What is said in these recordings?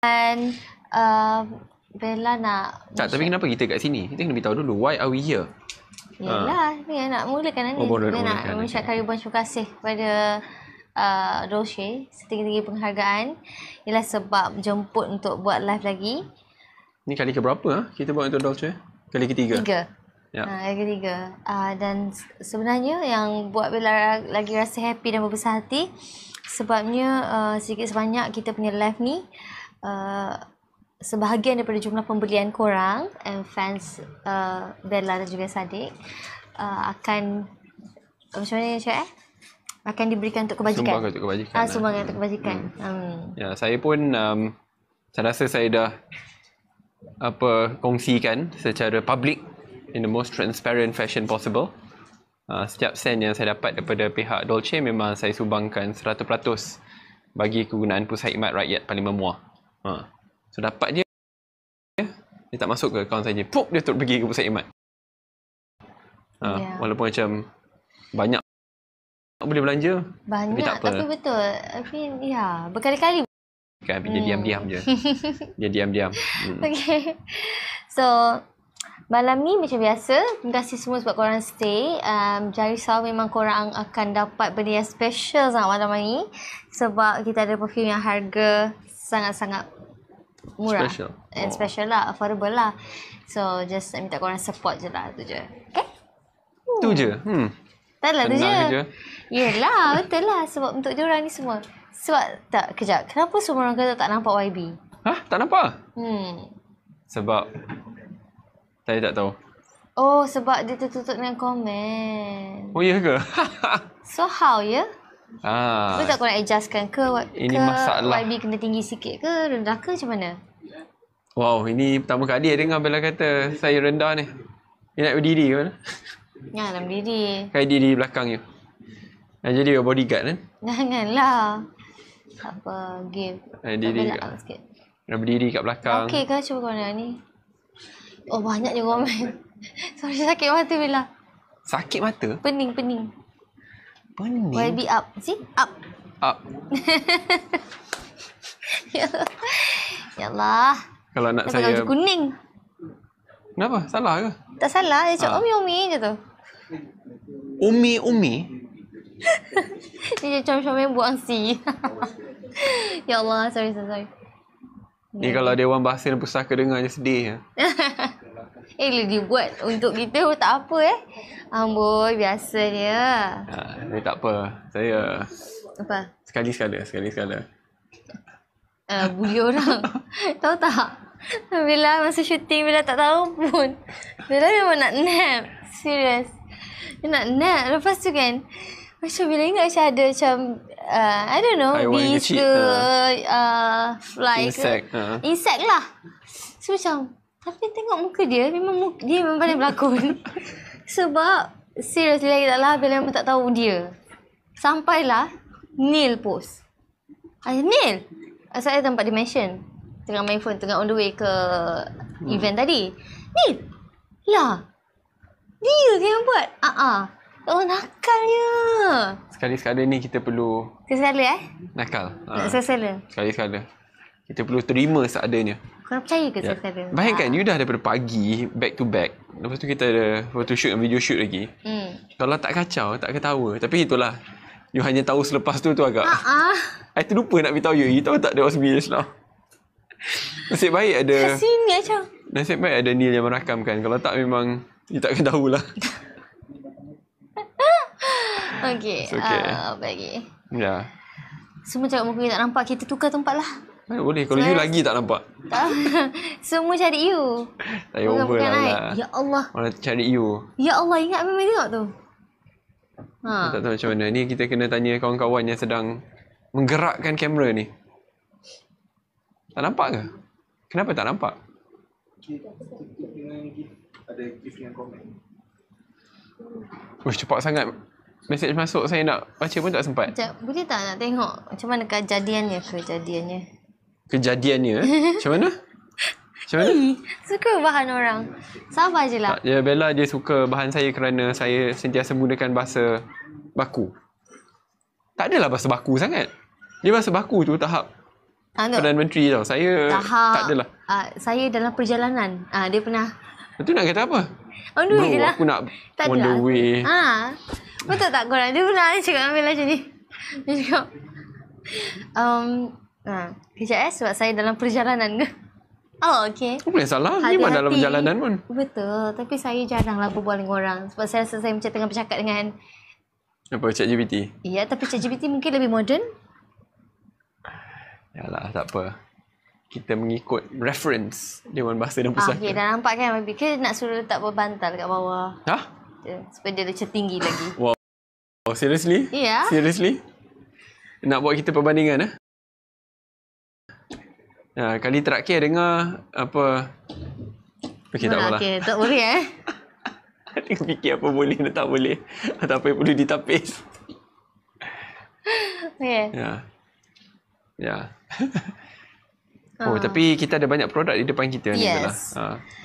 Dan Bella nak... Tak, tapi kenapa kita kat sini? Kita kena beritahu dulu, why are we here? Yelah, ni nak mulakan ni. Dia nak mengucapkan ribuan terima kasih kepada Dolce setinggi-tinggi penghargaan. Ialah sebab jemput untuk buat live lagi. Ni kali ke berapa kita buat untuk Dolce? Kali ketiga? Ya. Kali ketiga. Dan sebenarnya yang buat Bella lagi rasa happy dan berbesar hati, sebabnya sedikit sebanyak kita punya live ni sebahagian daripada jumlah pembelian korang and fans Bella dan juga Sadiq akan macam mana cakap akan diberikan untuk kebajikan. Sumbangan untuk kebajikan. Sumbangan untuk kebajikan. Ya, saya pun saya rasa saya dah kongsikan secara public in the most transparent fashion possible. Setiap sen yang saya dapat daripada pihak Dolce memang saya sumbangkan 100% bagi kegunaan pusat khidmat rakyat paling memuah. So dapat dia tak masuk ke akaun saya. Pop dia terus pergi ke pusat khidmat. Walaupun macam banyak boleh belanja. Banyak tapi betul. Tapi ya, berkali-kali kan dia diam-diam je. Dia diam-diam. Okay. So malam ni macam biasa, terima kasih semua sebab korang stay. Jangan risau, memang korang akan dapat benda yang special sangat malam ni. Sebab kita ada perfume yang harga sangat-sangat murah. Special lah, affordable lah. So just minta korang support je lah, tu je. Okay? Tu je? Tak lah, tu je. Yelah, betul lah. Sebab untuk diorang ni semua. Sebab, kejap. Kenapa semua orang kata tak nampak YB? Tak nampak? Sebab saya tak tahu. Oh, sebab dia tertutup dengan komen. Oh, ya ke? So, how ya? Betul tak kau nak adjustkan ke? Ini masalah. YB kena tinggi sikit ke? Rendah ke macam mana? Wow, ini pertama kali dia dengar Bella kata saya rendah ni. Dia nak berdiri ke mana? Janganlah berdiri. Kayak diri belakang je. Nak jadi bodyguard kan? Janganlah. Tak apa, give. Diri sikit. Nak berdiri kat belakang. Okey ke? Cuba kau nak ni. Oh, banyaknya komen. Sorry, sakit mata Bella. Sakit mata? Pening. YB up. See? Up. Ya Allah. Kalau nak saya... baju kuning. Kenapa? Salah ke? Tak salah. Dia cakap umi je tu. Umi? Dia macam yang buang si. Ya Allah. Sorry. Ni kalau Dewan Bahasa dan Pustaka dengar je sedih. Dia buat untuk kita pun tak apa Amboi, biasa dia. Dia tak apa. Saya... Apa? Sekali-sekala. Bully orang. Tahu tak? Bella masa syuting, Bella tak tahu pun. Bella memang nak nap. Serius. Dia nak nap. Lepas tu kan, macam Bella ingat macam ada macam... I don't know, bees ke, fly insect, ke. Insect lah. So macam, tapi tengok muka dia, dia memang pandai berlakon. Sebab, seriously lagi tak lah, Bella memang tak tahu dia. Sampailah, Neil post. Neil? Saya tempat dia mention. Tengah main phone, tengah on the way ke event tadi. Neil? Lah, dia ke yang buat? Oh, nakalnya. Sekali-sekala ni kita perlu... Sekali-sekala nakal. Sekali-sekala. Sekali-sekala. Kita perlu terima seadanya. Korang percaya ke sekali-sekala? Bayangkan, you dah daripada pagi, back to back. Lepas tu kita ada photoshoot dan video shoot lagi. Kalau tak kacau, tak ketawa. Tapi itulah. You hanya tahu selepas tu agak... I terlupa nak beritahu you. You tahu tak, there was me just now. Nasib baik ada... Kat sini macam. Nasib baik ada Neil yang merakamkan. Kalau tak, memang you takkan tahulah. Okay. Apa lagi? Ya. Semua cakap muka tak nampak. Kita tukar tempat lah. Boleh. Kalau you lagi tak nampak. Semua cari you. Saya over lah. Ya Allah. Orang cari you. Ya Allah. Ingat memang tengok tu. Tak tahu macam mana. Ni kita kena tanya kawan-kawan yang sedang menggerakkan kamera ni. Tak nampak ke? Kenapa tak nampak? Ada gift yang komen. Cepat sangat. Mesej masuk, saya nak baca pun tak sempat. Boleh tak nak tengok macam mana kejadiannya? Kejadiannya? Macam mana? Suka bahan orang. Sabar je lah. Bella dia suka bahan saya kerana saya sentiasa menggunakan bahasa baku. Tak adalah bahasa baku sangat. Dia bahasa baku tu tahap Perdana Menteri tau. Saya tak adalah. Saya dalam perjalanan. Dia pernah Itu nak kata apa? on the way je Bro, lah. aku nak Tak on the adalah. way. Betul tak korang? Dia pernah cakap ambil lah macam ni. Dia cakap kejap sebab saya dalam perjalanan ke. Oh, okay. Apa yang salah? Memang dalam perjalanan pun. Betul. Tapi saya jarang lah berbual dengan orang. Sebab saya rasa saya macam tengah bercakap dengan Apa, ChatGPT? ya, tapi ChatGPT mungkin lebih moden. Yalah, tak apa. Kita mengikut reference Dewan Bahasa dan Pusaka. Okay, dah nampak kan? Kita nak suruh letak bantal kat bawah. Supaya dia macam tinggi lagi. Wow. Oh, seriously? Ya. Seriously? Nak buat kita perbandingan kali terakhir dengar apa. Okey, tak apalah. Okay, tak boleh Tengok fikir apa boleh dan tak boleh. Atau apa yang perlu ditapis. Okay. Ya. Tapi kita ada banyak produk di depan kita ni. Yes.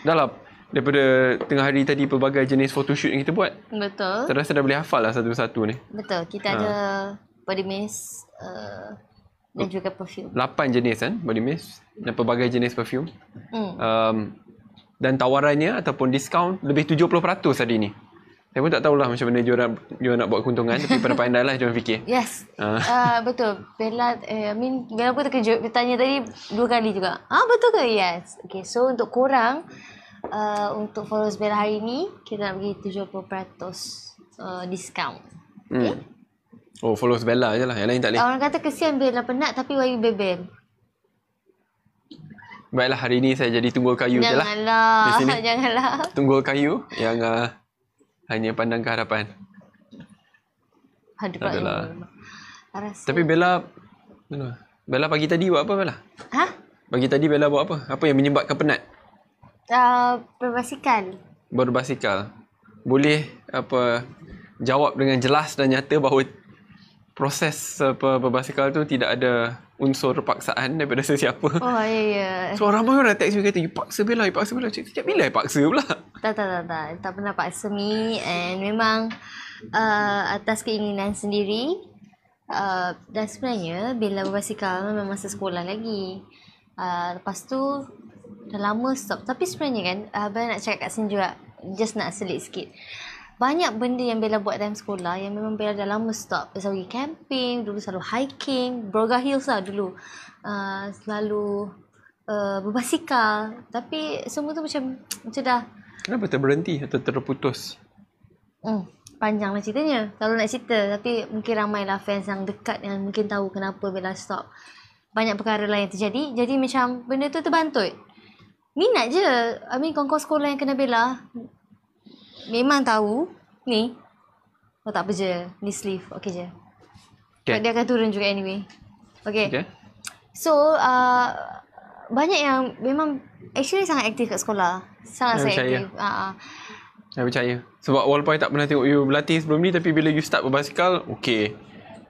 Dah lah. Daripada tengah hari tadi pelbagai jenis photoshoot yang kita buat. Betul. Saya rasa dah boleh hafal lah satu-satu ni. Betul. Kita ada body mist dan juga perfume. 8 jenis kan body mist dan pelbagai jenis perfume. Dan tawarannya ataupun diskaun lebih 70% hari ni. Saya pun tak tahulah macam mana diorang nak buat keuntungan, tapi pandai-pandai lah diorang fikir. Yes. Betul. Bella Bella pun terkejut. Dia tanya tadi 2 kali juga. Betul ke? Yes. Okay, so untuk korang untuk followers Bella hari ni kita nak bagi 70% diskaun. Okay? Oh, followers Bella je lah. Yang lain tak boleh. Orang kata kesian Bella penat tapi bagi bebel. Baiklah, hari ni saya jadi tunggul kayu je lah. Janganlah. Di sini. Janganlah. Tunggul kayu yang hanya pandang ke hadapan. Adalah. Tapi Bella pagi tadi buat apa Bella? Pagi tadi Bella buat apa? Apa yang menyebabkan penat? Berbasikal. Boleh jawab dengan jelas dan nyata bahawa proses berbasikal tu tidak ada unsur paksaan daripada sesiapa. Oh, ya. So ramai orang teks kata, you paksa Bella. Setiap bila you paksa pula? Tak pernah paksa me. And memang atas keinginan sendiri. Dan sebenarnya Bella berbasikal memang masa sekolah lagi. Lepas tu dah lama stop. Tapi sebenarnya kan Bella nak cakap kat sini juga, just nak selit sikit. Banyak benda yang Bella buat dalam sekolah yang memang Bella dah lama stop. Bella selalu pergi camping, dulu selalu hiking, Broga Hills lah dulu. Selalu berbasikal. Tapi semua tu macam dah. Kenapa terberhenti atau terputus? Panjang lah ceritanya. Kalau nak cerita. Tapi mungkin ramailah fans yang dekat yang mungkin tahu kenapa Bella stop. Banyak perkara lain yang terjadi. Jadi macam benda tu terbantut. Minat je. Kawan-kawan sekolah yang kena Bella memang tahu ni. Tak apa je. Ni sleeve. Okay je. Okay. Dia akan turun juga anyway. Okay. So banyak yang memang actually sangat aktif kat sekolah. Sangat aktif. Saya percaya. Sebab walaupun I tak pernah tengok you berlatih sebelum ni, tapi bila you start berbasikal, okay.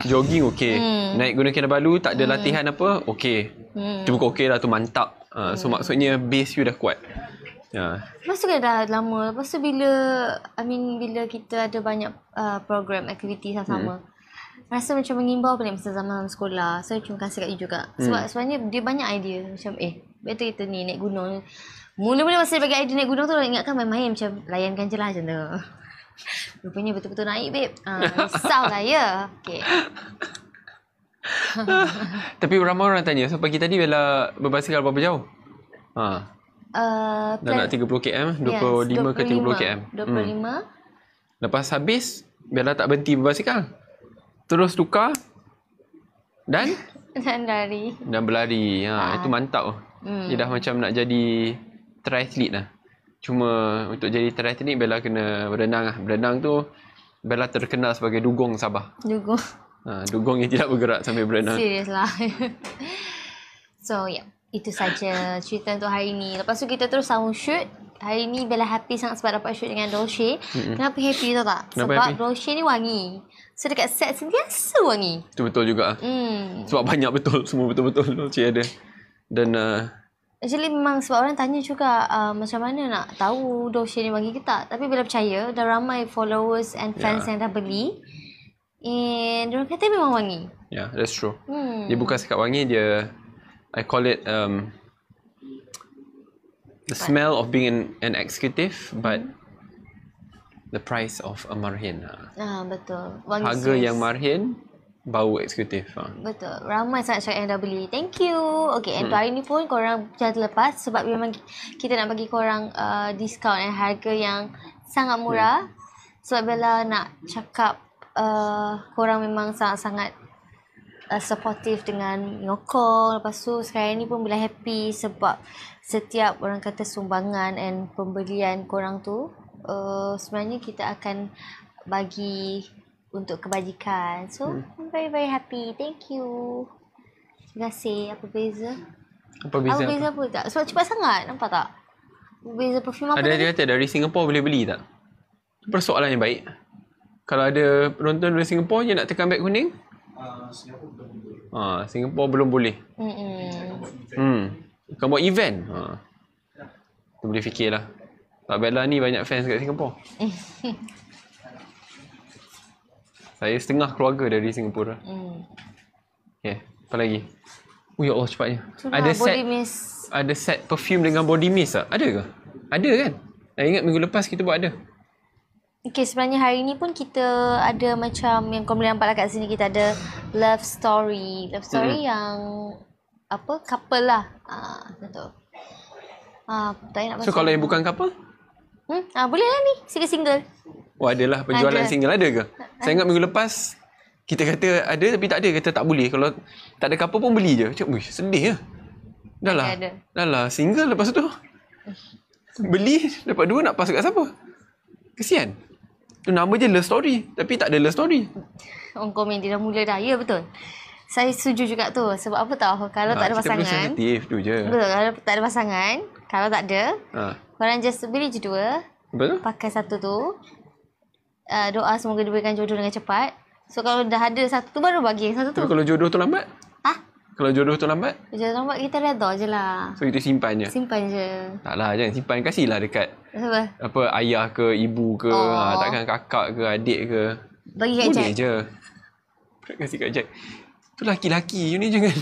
Jogging, okay. Naik Gunung Kinabalu, tak ada latihan apa, okay. Tu bukan okay lah, tu mantap. So maksudnya base you dah kuat. Lepas tu kan dah lama. Lepas tu bila kita ada banyak program, aktiviti sama-sama, rasa macam mengimbau balik masa zaman sekolah. So terima kasih kat you juga. Sebab sebenarnya dia banyak idea. Macam better kita ni naik gunung. Mula-mula masa dia bagi idea naik gunung tu, ingatkan main-main macam layankan je lah macam tu. Rupanya betul-betul naik babe. Risau lah ya. Okay. Tapi ramai orang tanya, so pagi tadi Bella berbasikal berapa jauh? Dah nak 30 km, 25 ke 30 km. 25. Lepas habis, Bella tak berhenti berbasikal. Terus tukar dan lari. Dan berlari. Itu mantap. Dia dah macam nak jadi triathlete lah. Cuma untuk jadi triathlete Bella kena berenang lah. Berenang tu Bella terkenal sebagai dugong Sabah. Dugong yang tidak bergerak sambil berenang. Serius lah. So itu saja cerita untuk hari ni. Lepas tu kita terus sound shoot. Hari ni Bella happy sangat sebab dapat shoot dengan Dolce. Kenapa happy tau tak? Kenapa sebab happy? Dolce ni wangi. So dekat set sentiasa wangi. Itu betul juga. Sebab banyak betul. Semua betul-betul Dolce ada. Dan actually memang sebab orang tanya juga macam mana nak tahu Dolce ni wangi ke tak. Tapi Bella percaya dah ramai followers and fans yang dah beli. And diorang kata memang wangi. Yeah, that's true. Dia bukan sekat wangi, dia I call it the smell of being an executive, but the price of a marhin. Betul. Wangi Harga serius. yang marhin, bau eksekutif. Betul. Ramai sangat yang dah beli. Thank you. Okay, and hari ni pun korang jangan terlepas sebab memang kita nak bagi korang diskaun dan harga yang sangat murah. Sebab Bella nak cakap korang memang sangat-sangat supportive dengan nyokong. Lepas tu sekarang ni pun Bella happy sebab setiap orang kata sumbangan and pembelian korang tu sebenarnya kita akan bagi untuk kebajikan. So, I'm very very happy. Thank you. Terima kasih. Apa beza? Apa beza? Apa beza apa tak? Sebab cepat sangat. Nampak tak? Beza perfume apa Ada dia kata dari Singapore boleh beli tak? Persoalan yang baik. Kalau ada penonton dari Singapore je nak tekan beg kuning? Singapura belum boleh. Singapore belum boleh. Bukan buat event. Tu boleh fikirlah. Tak Bella ni banyak fans kat Singapore. Saya setengah keluarga dari Singapura. Okay, apa lagi? Oh ya Allah cepatnya. Ada set perfume dengan body mist tak? Ada ke? Ada kan? Saya ingat minggu lepas kita buat ada. Okay, sebenarnya hari ni pun kita ada macam yang kau boleh nampak lah kat sini, kita ada love story. Love story yang apa? Couple lah. Betul. Tak nak So kalau yang bukan couple? Boleh lah ni. Single-single. Oh adalah penjualan single ada ke? Saya ingat minggu lepas kita kata ada tapi tak ada, kata tak boleh. Kalau tak ada couple pun beli je. Macam, sedih lah. Dah lah single lepas tu. Beli, dapat dua nak pas kat siapa? Kesian. Tu nama je love story. Tapi tak ada love story. Orang komen dia dah mula dah. Ya betul. Saya setuju juga tu. Sebab apa tahu? Kalau tak ada pasangan. Kita sensitif tu je. Betul. Kalau tak ada pasangan. Kalau tak ada. Korang just beli je dua. Betul. Pakai satu tu. Doa semoga diberikan jodoh dengan cepat. So kalau dah ada satu tu baru bagi yang satu tu. Tapi kalau jodoh tu lambat? Kalau jodoh tu lambat? Jodoh lambat kita redha je lah. So kita simpan je? Simpan je. Taklah, jangan simpan. Kasihlah dekat apa ayah ke ibu ke. Takkan kakak ke adik ke. Bagi kat Jack. Boleh je. Kasih kat Jack. Tu laki-laki. You ni jangan.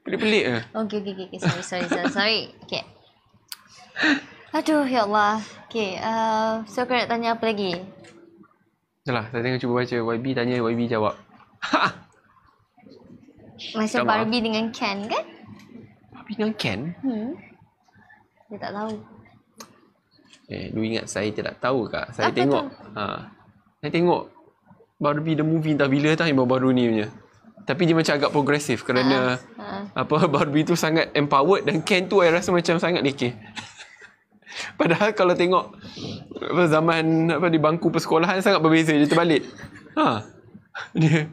Pelik-pelik ke? Okay. Sorry. Okay. Aduh, ya Allah. Okay. So kau nak tanya apa lagi? Yalah, saya tengok cuba baca. YB tanya, YB jawab. Macam Barbie dengan Ken kan? Barbie dengan Ken? Dia tak tahu. Lu ingat saya tidak tahu kak? Saya apa tengok. Saya tengok Barbie the movie entah bila tahu yang baru-baru ni punya. Tapi dia macam agak progresif kerana Barbie tu sangat empowered dan Ken tu saya rasa macam sangat lekeh. Padahal kalau tengok zaman di bangku persekolahan sangat berbeza, dia terbalik. Dia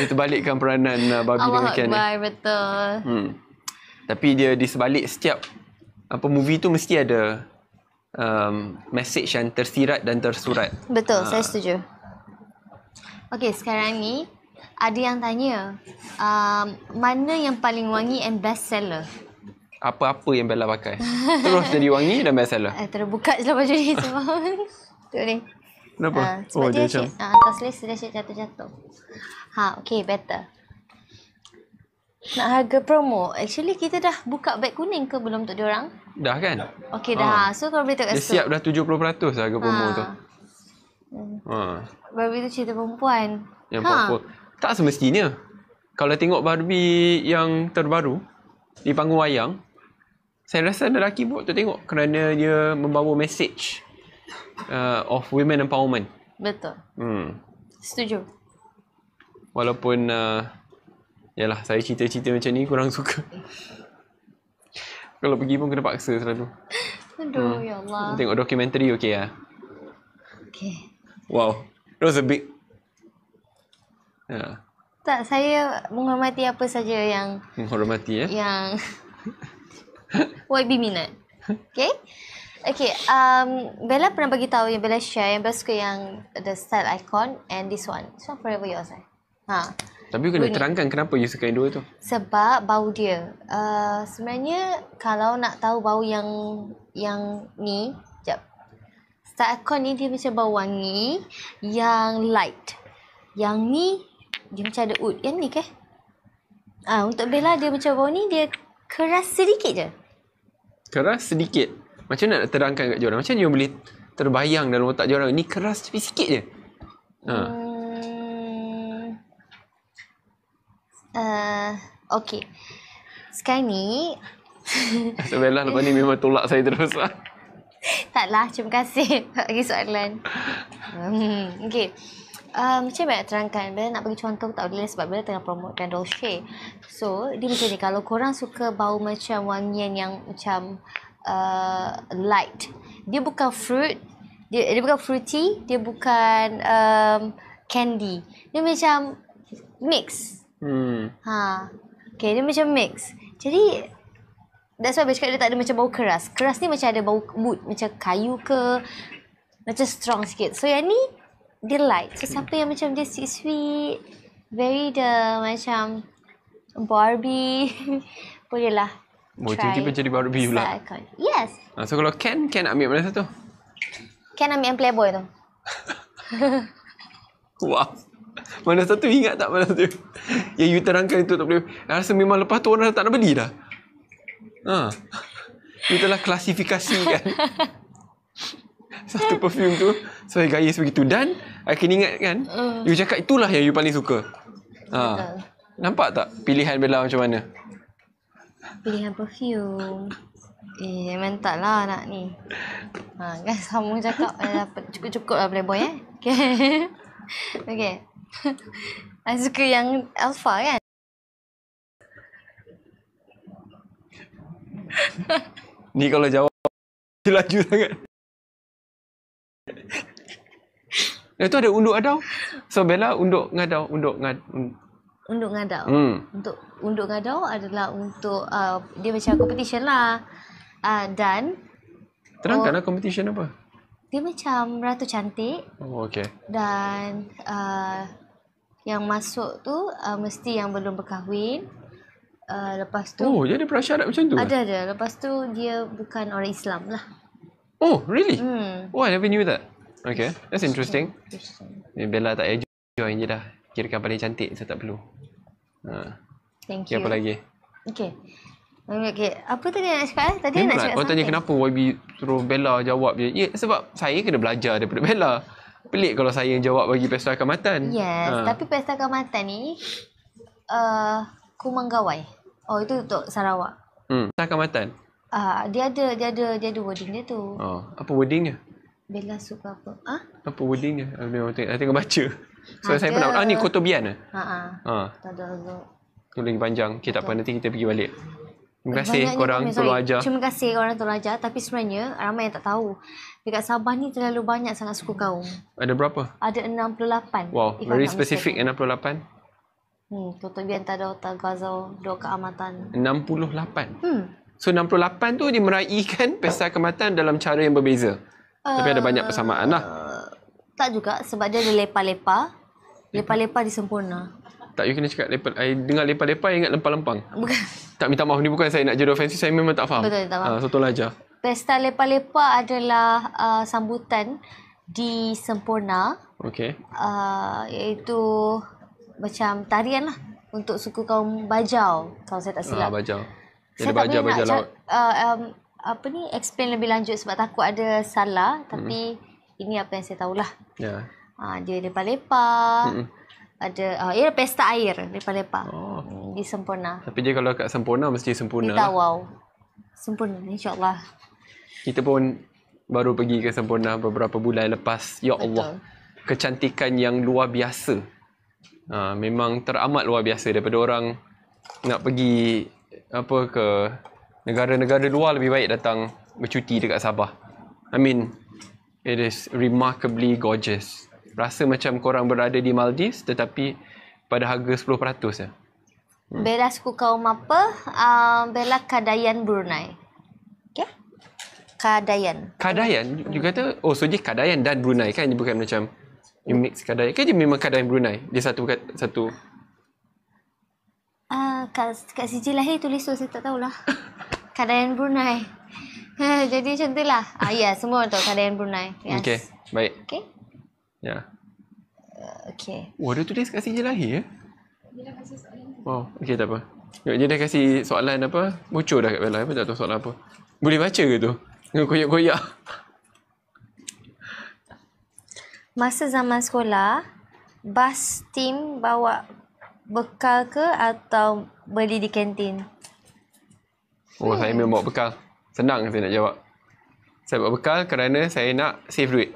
terbalikkan peranan Barbie dengan Ken. Betul. Tapi dia di sebalik setiap movie tu mesti ada message yang tersirat dan tersurat. Betul, saya setuju. Okay, sekarang ni ada yang tanya mana yang paling wangi and best seller? Apa-apa yang Bella pakai terus jadi wangi dan best seller. Terbuka je lah baju ni semua. Tu ni. Kenapa? Sebab dia macam atas list dia jatuh-jatuh. Okay, better. Nak harga promo. Actually kita dah buka beg kuning ke belum untuk diorang? Dah kan? Okay dah. So kalau boleh tengok kat situ. Dia siap dah 70% harga promo tu. Barbie tu cerita perempuan. Yang powerful. Tak semestinya. Kalau tengok Barbie yang terbaru di panggung wayang, saya rasa lelaki pun tengok kerana dia membawa message of women empowerment. Betul. Setuju. Walaupun yalah, saya cerita-cerita macam ni kurang suka. Kalau pergi pun kena paksa selalu. Aduh, ya Allah. Tengok dokumentari okey lah. Okay. Wow. That was a big... Tak, saya menghormati apa saja yang... Menghormati yang YB minat. Okay? Okay, Bella pernah bagi tahu yang Bella share yang Bella suka yang the style icon and this one. This one forever yours Tapi kena terangkan kenapa you suka yang dua tu. Sebab bau dia. Sebenarnya kalau nak tahu bau yang ni, sekejap. Style icon ni dia macam bau wangi yang light. Yang ni dia macam ada oud. Yang ni ke? Untuk Bella dia macam bau ni dia keras sedikit je. Keras sedikit. Macam mana nak terangkan kat diorang? Macam mana you boleh terbayang dalam otak diorang ni keras tapi sikit je? Okay. Sekarang ni Bella lepas ni memang tolak saya terus lah. taklah, terima kasih bagi soalan. Okay. Macam mana nak terangkan? Bella nak bagi contoh tak boleh sebab Bella tengah promotekan Dolce. So, dia macam ni. Kalau korang suka bau macam wangian yang macam light. Dia bukan fruit. Dia bukan fruity. Dia bukan candy. Dia macam mix. Okay, dia macam mix. Jadi, that's why Bella cakap dia tak ada macam bau keras. Keras ni macam ada bau wood. Macam kayu ke. Macam strong sikit. So, yang ni dia light. So siapa yang macam dia sweet, very the macam Barbie, boleh lah. Tiba-tiba jadi Barbie pula. Yes. So kalau Ken ambil mana satu? Ken ambil yang Playboy tu. Wow. Mana satu ingat tak mana satu? Yang you terangkan itu tak boleh. Rasa memang lepas tu orang dah tak nak beli dah. You telah klasifikasikan satu perfume tu sebagai gaya sebegitu. Dan I can ingat kan, you cakap itulah yang you paling suka. Nampak tak pilihan Bella macam mana? Pilihan perfume. Memang tak lah nak ni. Kan sama cakap dapat cukup-cukup lah Playboy Okay. Okay. I suka yang Alpha kan. Ni kalau jawab laju sangat. Itu ada unduk adau. So Bella unduk ngadau. Unduk ngadau. Untuk unduk ngadau adalah untuk dia macam competition lah. Dan terangkanlah competition apa? Dia macam Ratu Cantik. Oh, okay. Dan yang masuk tu mesti yang belum berkahwin. Lepas tu dia ada prasyarat macam tu? Ada. Lepas tu dia bukan orang Islam lah. Oh, really? Oh, I never knew that. Okay, that's interesting. Bella tak payah join je dah. Kirakan paling cantik, saya tak perlu. Thank you. Apa lagi? Okay. Apa tadi nak cakap? Tadi nak cakap Orang tanya kenapa YB suruh Bella jawab je. Ya, sebab saya kena belajar daripada Bella. Pelik kalau saya yang jawab bagi Pesta Kaamatan. Yes, tapi Pesta Kaamatan ni Kumanggawai. Oh, itu untuk Sarawak. Pesta Kaamatan. Dia ada wording dia tu. Apa wordingnya? Bella suka apa? Apa wordingnya? I tengah baca. So saya pernah. Ni Kotobian lah. Tak ada. Tu lagi panjang. Okay, tak apa. Nanti kita pergi balik. Terima kasih korang tolong ajar. Terima kasih korang tolong ajar. Tapi sebenarnya ramai yang tak tahu. Dekat Sabah ni terlalu banyak sangat suku kaum. Ada berapa? Ada 68. Wow, very specific 68. Kotobian, Tadau, Tagazau, Dua Keamatan. 68. So 68 tu dia meraihkan Pesta Kaamatan dalam cara yang berbeza. Tapi ada banyak persamaan lah. Tak juga, sebab dia ada lepa-lepa. Lepa-lepa disempurna. Tak, you kena cakap lepa. I dengar lepa-lepa, I ingat lempang-lempang. Bukan. Tak, minta maaf. Ni bukan saya nak jadi ofensif. Saya memang tak faham. Betul, tak faham. So tolong ajar. Pesta lepa-lepa adalah sambutan di Sempurna. Okay. Iaitu macam tarian lah. Untuk suku kaum Bajau. Kalau saya tak silap. Bajau. Saya tak boleh nak explain lebih lanjut sebab takut ada salah. Tapi ini apa yang saya tahulah. Ya. Dia lepa-lepa. Ada pesta air lepa-lepa di Sempurna. Tapi dia kalau kat Sempurna mesti sempurna di Tawau. Sempurna insya-Allah. Kita pun baru pergi ke Sempurna beberapa bulan lepas. Ya Allah. Kecantikan yang luar biasa. Memang teramat luar biasa daripada orang nak pergi ke negara-negara luar, lebih baik datang bercuti dekat Sabah. I mean, it is remarkably gorgeous. Rasa macam korang berada di Maldives tetapi pada harga 10% je. Bella suku kaum apa? Bella Kadayan Brunei. Okay? Kadayan. Kadayan? You kata, so dia Kadayan dan Brunei kan? Dia bukan macam you mix Kadayan. Kan dia memang Kadayan Brunei? Dia satu. Kat sijil lahir tulis tu, saya tak tahulah. Kadayan Brunei. Jadi macam tu lah. Ya, semua tu Kadayan Brunei. Yes. Okay, baik. Okay? Ya. Okay. Dia tulis kat sijil lahir ya? Wow, okay tak apa. Dia dah kasih soalan apa? Bocor dah kat Bella. Apa tak tahu soalan apa. Boleh baca ke tu? Koyak-koyak. Masa zaman sekolah, bas tim bawa bekal ke atau beli di kantin? Oh, saya memang bawa bekal. Senang saya nak jawab. Saya bawa bekal kerana saya nak save duit.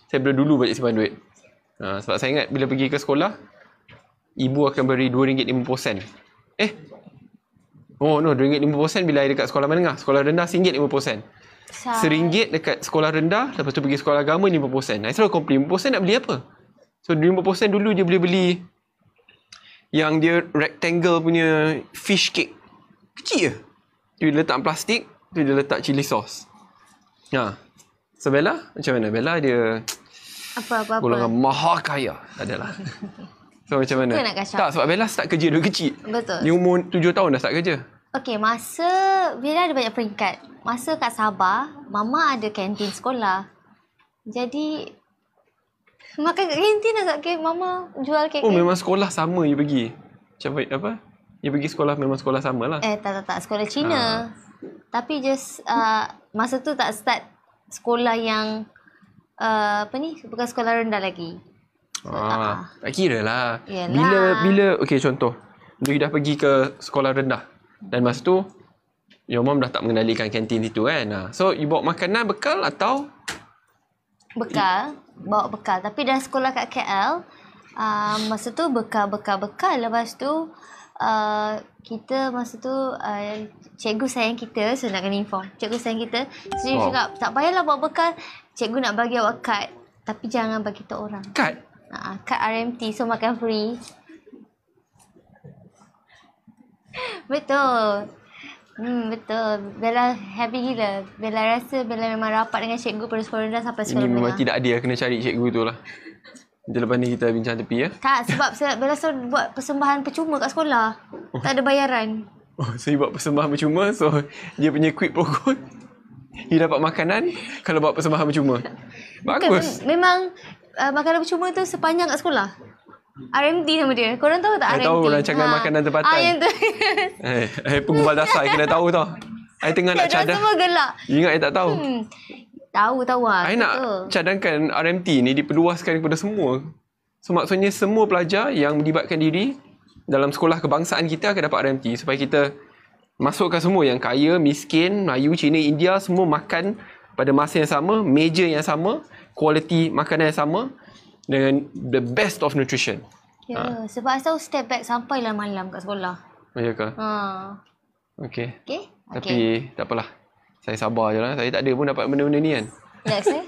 Saya dulu banyak simpan duit. Sebab saya ingat bila pergi ke sekolah, ibu akan beri RM2.50. Oh no, RM2.50 bila saya dekat sekolah menengah. Sekolah rendah RM1.50. RM1 dekat sekolah rendah, lepas tu pergi sekolah agama RM50. Saya selalu komplain, RM50 nak beli apa? So RM50 dulu dia boleh beli yang dia rectangle punya fish cake. Kecil je. Tu dia letak plastik, tu dia letak chili sauce. So Bella, macam mana? Bella dia Apa-apa. golongan maha kaya. Tak adalah. So macam mana? Tu nak kacau. Tak, sebab Bella start kerja dulu kecil. Betul. Dia umur 7 tahun dah start kerja. Okey, masa Bella ada banyak peringkat. Masa kat Sabah, Mama ada kantin sekolah. Jadi makan kat kantin lah kat Mama jual kek. Oh, memang sekolah sama you pergi. Macam apa? You pergi sekolah memang sekolah sama lah. Tak. Sekolah Cina. Tapi just masa tu tak start sekolah yang bukan sekolah rendah lagi. Tak kira lah. Yelah. Bila okay, contoh. You dah pergi ke sekolah rendah. Dan masa tu, your mom dah tak mengendalikan kantin itu kan. So, you bawa makanan bekal atau? Bekal. Bawa bekal. Tapi dah sekolah kat KL, masa tu bekal. Lepas tu, kita masa tu, cikgu sayang kita. So, nak kena inform. Cikgu sayang kita. So, dia cakap, tak payahlah bawa bekal. Cikgu nak bagi awak kad. Tapi jangan bagi tu orang. Kad? Kad RMT. So, makan free. Betul. Betul. Bella happy gila. Bella rasa Bella memang rapat dengan cikgu pada sekolah rendah sampai sekolah Ini memang menengah. tidak adil. Kena cari cikgu tu lah. Nanti lepas ni kita bincang tepi ya. Tak, sebab Bella selalu buat persembahan percuma kat sekolah. Tak ada bayaran. Oh, so you buat persembahan percuma. So, dia punya quid pro quo. You dapat makanan kalau buat persembahan percuma. Bagus. Memang makanan percuma tu sepanjang kat sekolah. RMT nama dia. Korang tahu tak RMT? Saya tahu rancangan makanan tempatan. Yang tu. Pengubal dasar saya kena tahu tau. Saya tengah nak cadang. semua gelak. You ingat saya tak tahu? Tahu lah. Saya nak cadangkan RMT ni diperluaskan kepada semua. So maksudnya semua pelajar yang melibatkan diri dalam sekolah kebangsaan kita akan dapat RMT. Supaya kita masukkan semua yang kaya, miskin, Melayu, Cina, India, semua makan pada masa yang sama, meja yang sama, kualiti makanan yang sama dengan the best of nutrition. Ya, sebab saya tahu step back sampailah malam kat sekolah. Oh, ya ke? Okey. Tapi tak apalah. Saya sabar je lah. Saya tak ada pun dapat benda-benda ni kan. Next ni.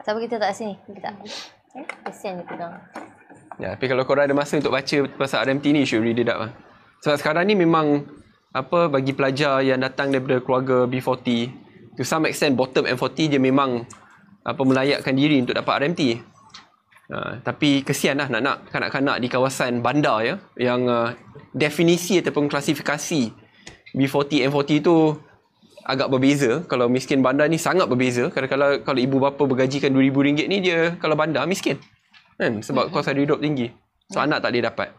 Siapa kita tak sini? Kita tak. Kesian dia pegang. Ya, tapi kalau korang ada masa untuk baca pasal RMT ni, you should read it up lah. Sebab sekarang ni memang bagi pelajar yang datang daripada keluarga B40, to some extent bottom M40, dia memang melayakkan diri untuk dapat RMT. Tapi kesian lah nak kanak-kanak di kawasan bandar ya, yang definisi ataupun klasifikasi B40, M40 tu agak berbeza. Kalau miskin bandar ni sangat berbeza. Kadang-kadang kalau ibu bapa bergajikan RM2,000 ni, dia kalau bandar miskin. Kan? Sebab kos hidup tinggi. So anak tak boleh dapat.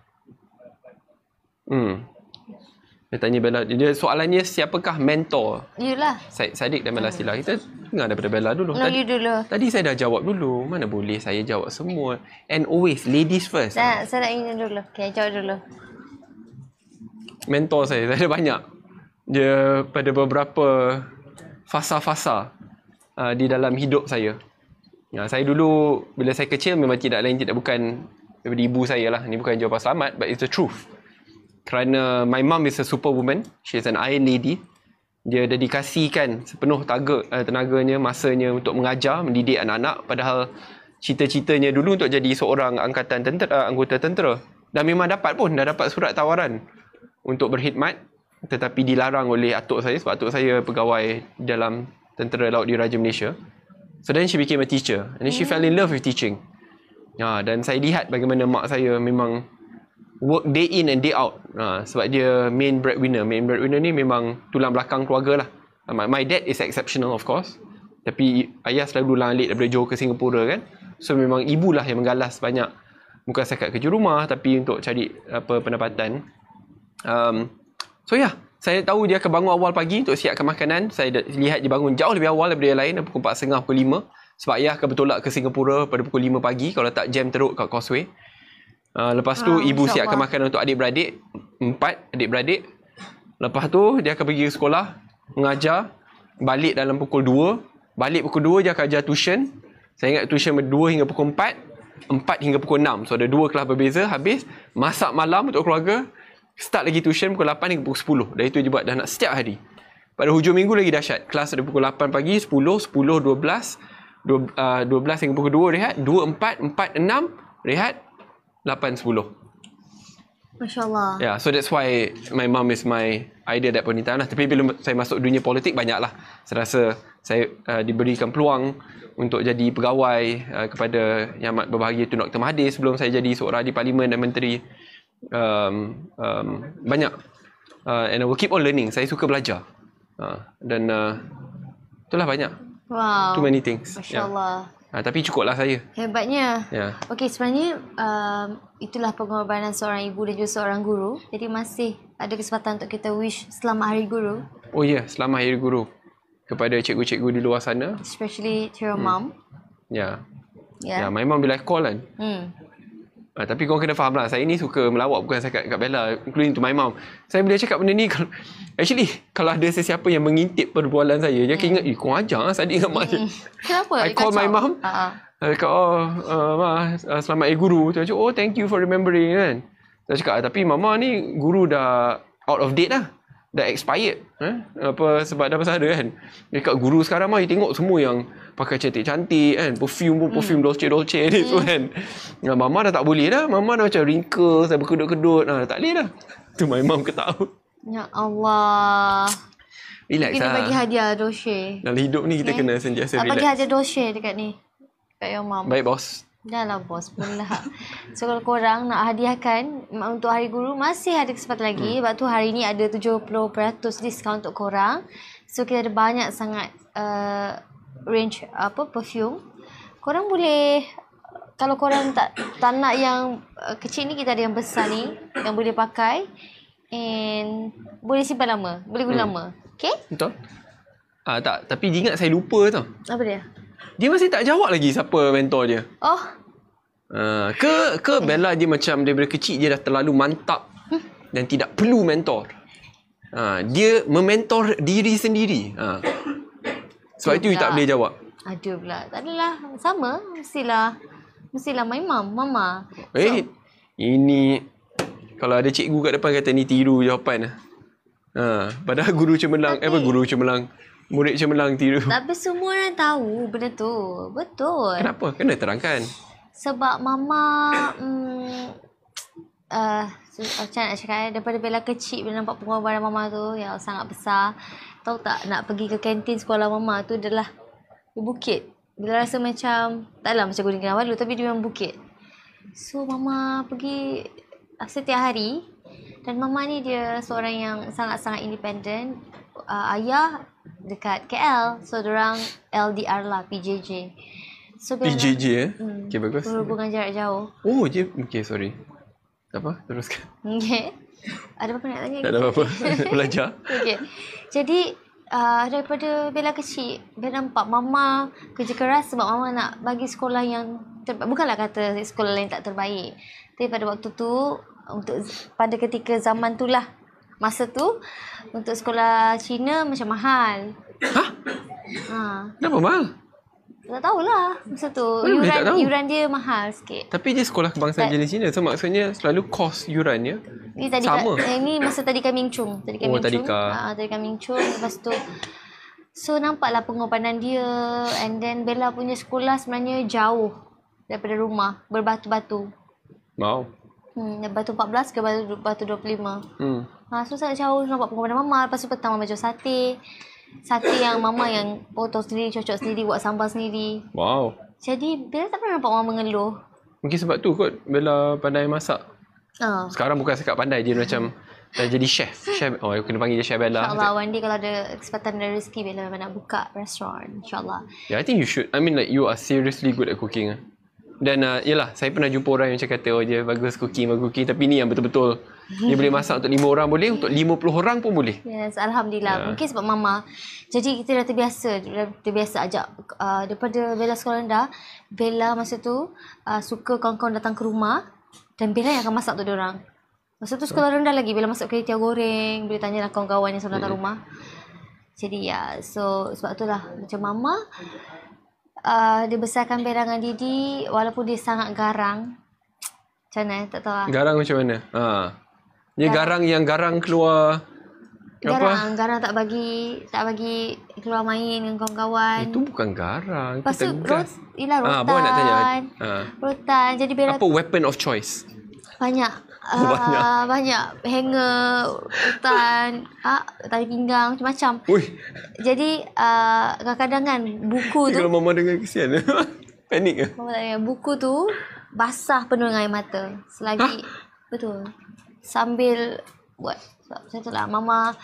Dia tanya Bella, dia soalannya siapakah mentor? Yelah. Syed Saddiq dan Bella Sila. Kita dengar daripada Bella dulu. You dulu. Tadi saya dah jawab dulu. Mana boleh saya jawab semua. And always ladies first. Saya nak ingin dulu. Okay, jawab dulu. Mentor saya ada banyak. Dia pada beberapa fasa-fasa di dalam hidup saya. Saya dulu bila saya kecil memang tidak bukan daripada ibu saya lah. Ini bukan jawapan selamat, but it's the truth. Kerana my mum is a superwoman. She is an iron lady. Dia dedikasikan sepenuh tenaganya, masanya untuk mengajar, mendidik anak-anak. Padahal cita-citanya dulu untuk jadi seorang anggota tentera. Dan memang dapat pun. Dah dapat surat tawaran untuk berkhidmat. Tetapi dilarang oleh atuk saya. Sebab atuk saya pegawai dalam Tentera Laut Diraja Malaysia. So then she became a teacher. And then she fell in love with teaching. Dan saya lihat bagaimana mak saya memang work day in and day out. Sebab dia main breadwinner. Main breadwinner ni memang tulang belakang keluarga lah. My dad is exceptional of course. Tapi ayah selalu ulang alik daripada Johor ke Singapura kan. So memang ibulah yang menggalas banyak Bukan setakat kerja rumah, tapi untuk cari pendapatan. So saya tahu dia akan bangun awal pagi untuk siapkan makanan. Saya lihat dia bangun jauh lebih awal daripada yang lain, pukul 4.30, pukul 5. Sebab ayah akan bertolak ke Singapura pada pukul 5 pagi kalau tak jam teruk kat Causeway. Lepas tu ibu siapkan makanan untuk adik-beradik, 4 adik-beradik. Lepas tu dia akan pergi ke sekolah, mengajar, balik dalam pukul 2. Balik pukul 2 dia akan ajar tuition. Saya ingat tuition 2 hingga pukul 4, 4 hingga pukul 6. So ada 2 kelas berbeza. Habis masak malam untuk keluarga. Start lagi tuition pukul 8 hingga pukul 10. Dan itu dia buat dah nak setiap hari. Pada hujung minggu lagi dahsyat. Kelas ada pukul 8 pagi, 10, 12 hingga pukul 2 rehat, 2, 4, 4, 6 rehat, 8, 10. Masya Allah. Yeah, so that's why my mom is my idol that point in time lah. Tapi bila saya masuk dunia politik, banyaklah. Saya rasa saya diberikan peluang untuk jadi pegawai kepada Yang Amat Berbahagia Tun Dr. Mahathir sebelum saya jadi seorang ahli parlimen dan menteri. Banyak. And I will keep on learning. Saya suka belajar. Dan itulah banyak. Wow. Too many things. Masya Allah. Tapi cukuplah saya. Hebatnya. Ya. Okey, sebenarnya itulah pengorbanan seorang ibu dan juga seorang guru. Jadi masih ada kesempatan untuk kita wish selamat Hari Guru. Oh ya, selamat Hari Guru kepada cikgu-cikgu di luar sana. Especially to your mom. Ya. Yeah. Ya, my mom bila call kan. Tapi korang kena faham lah, saya ni suka melawak bukan cakap kat Bella, including to my mom. Saya bila cakap benda ni, kalau ada sesiapa yang mengintip perbualan saya, dia akan ingat, korang ajar lah Sadiq dengan mak dia. Kenapa? I call my mom. Dia cakap, Ma, selamat Hari Guru. Dia cakap, oh thank you for remembering kan. Saya cakap, tapi mama ni guru dah out of date lah. Dah expired. Sebab dah pasal ada kan. Dia cakap, guru sekarang mah, you tengok semua yang pakai cantik-cantik kan. Perfume pun perfume Dolce ni tu kan. Mama dah tak boleh dah. Mama dah macam wrinkles, dah berkedut-kedut. Tak boleh dah. Tu my mom ketawa. Ya Allah. Relax kita lah. bagi hadiah Dolce. Dalam hidup ni kita kena sentiasa relax. Bagi hadiah Dolce dekat ni. Kat your mom. Baik bos. Dah lah bos pula. So kalau korang nak hadiahkan untuk Hari Guru, masih ada kesempatan lagi. Sebab tu hari ni ada 70% diskaun untuk korang. So kita ada banyak sangat range perfume. Korang boleh, kalau korang tak nak yang kecil ni, kita ada yang besar ni yang boleh pakai. And boleh simpan lama, boleh guna lama. Okay? Betul. Tak, tapi ingat saya lupa tau. Apa dia? Dia masih tak jawab lagi siapa mentor dia. Oh. Ke Bella dia macam daripada kecil dia dah terlalu mantap dan tidak perlu mentor. Dia mementor diri sendiri. Sebab itu you tak boleh jawab. Ada pula. Tak adalah. Sama. Mestilah my mom, mama. Ini kalau ada cikgu kat depan kata ni tiru jawapan. Padahal guru cemerlang, guru cemerlang, murid cemerlang tiru. Tapi semua orang tahu benda tu. Betul. Kenapa? Kena terangkan. Sebab mama macam nak cakap, daripada Bella kecil, bila nampak pengorbanan mama tu yang sangat besar. Tahu tak, nak pergi ke kantin sekolah mama tu adalah di bukit. Bila rasa macam, taklah macam Gunung Kinabalu, tapi dia memang bukit. So mama pergi setiap hari. Dan mama ni dia seorang yang sangat-sangat independent. Ayah dekat KL. So diorang LDR lah, PJJ. So, PJJ Okay, bagus. Perhubungan jarak jauh. Oh, okay, sorry. Tak apa, teruskan. Okay. Ada apa nak tanya? Tak ada apa-apa. Belajar. Okay. Jadi, daripada Bella kecil, Bella nampak mama kerja keras sebab mama nak bagi sekolah yang terbaik. Bukanlah kata sekolah lain tak terbaik. Tapi pada waktu tu, pada ketika zaman tu lah, masa tu, untuk sekolah Cina macam mahal. Kenapa mahal? Tak tahulah masa tu. Yuran dia mahal sikit. Tapi dia sekolah kebangsaan jenis Cina. So maksudnya selalu kos yurannya sama. Ini masa Tadika Ming Chung. Tadika Ming Chung. Lepas tu, so nampaklah pengorbanan dia. And then Bella punya sekolah sebenarnya jauh daripada rumah. Berbatu-batu. Wow. Batu 14 ke batu 25. So sangat jauh, nampak pengorbanan mama. Lepas tu petang mama jual sate. Sate yang mama yang potong sendiri, cocok sendiri, buat sambal sendiri. Wow. Jadi Bella tak pernah nampak mama mengeluh. Mungkin sebab tu kot Bella pandai masak. Sekarang bukan cakap pandai, dia macam dah jadi chef. Aku kena panggil dia Chef Bella. InsyaAllah one day kalau ada kesempatan dan rezeki, Bella memang nak buka restoran. InsyaAllah. Yeah, I think you should. I mean like you are seriously good at cooking. Dan yelah, saya pernah jumpa orang yang macam kata, oh dia bagus cooking. Tapi ni yang betul-betul. Dia boleh masak untuk 5 orang boleh, untuk 50 orang pun boleh. Yes, Alhamdulillah. Mungkin sebab mama. Jadi kita dah terbiasa ajak daripada Bella sekolah rendah. Bella masa tu suka kawan-kawan datang ke rumah dan Bella yang akan masak untuk diorang. Masa tu sekolah rendah lagi, Bella masuk kuih tiaw goreng, boleh tanyalah kawan-kawan yang selalu datang rumah. Jadi so sebab itulah macam mama dia besarkan Bella dengan Didi walaupun dia sangat garang. Macam mana? Tak tahu lah. Garang macam mana? Dia garang yang garang keluar Garang tak bagi keluar main dengan kawan-kawan. Itu bukan garang. Lepas tu rotan. Rotan. Nak tanya. Rotan. Jadi Bella apa weapon of choice? banyak. Banyak hanger, rotan, tali pinggang, macam-macam. Ui. Jadi kadang-kadang kan buku tu, Kalau mama dengar kesian. Panik ke? mama tak ingat, buku tu basah penuh dengan air mata. Selagi betul. Sambil buat macam tu lah mama.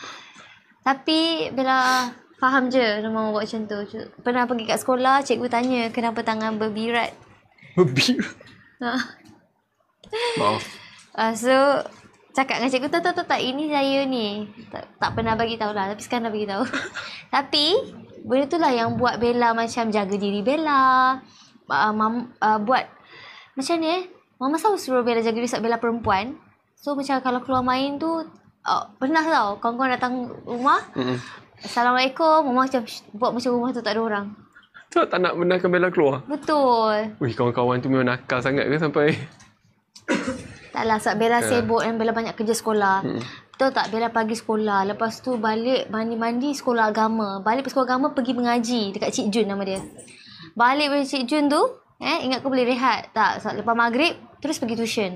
Tapi Bella faham je mama buat macam tu. Pernah pergi kat sekolah, cikgu tanya kenapa tangan berbirat. Berbirat? Maaf. So cakap dengan cikgu, tak ini saya ni. Tak pernah bagi tahu lah, tapi sekarang dah bagi tahu. Tapi benda tu lah yang buat Bella macam jaga diri Bella. Buat macam ni mama selalu suruh Bella jaga diri sebab Bella perempuan. So macam kalau keluar main tu pernah tau kawan-kawan datang rumah. Assalamualaikum, mama macam buat macam rumah tu tak ada orang. Tak nak benarkan Bella keluar? Betul. Wih, kawan-kawan tu memang nakal sangat ke sampai... Taklah, sebab Bella sibuk dan Bella banyak kerja sekolah. Betul tak? Bella pagi sekolah. Lepas tu balik mandi-mandi sekolah agama. Balik sekolah agama pergi mengaji dekat Cik Jun nama dia. Balik dari Cik Jun tu, ingat kau boleh rehat. Tak, so, lepas maghrib terus pergi tuition.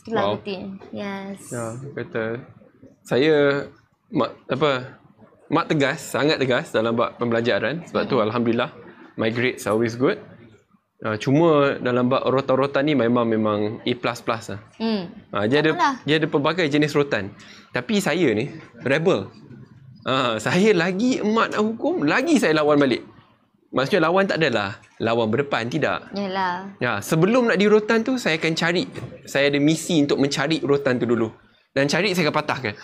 Itulah rutin. Yes. Ya, kata saya mak tegas, sangat tegas dalam bab pembelajaran. Sebab tu alhamdulillah my grades are always good. Cuma dalam bab rotan-rotan ni memang A++ lah. Dia ada pelbagai jenis rotan. Tapi saya ni rebel. Saya lagi emak nak hukum, lagi saya lawan balik. Maksudnya lawan tak adalah lawan berdepan, tidak. Yalah. Ya, sebelum nak di rotan tu saya akan cari. Saya ada misi untuk mencari rotan tu dulu. Dan cari saya akan patahkan.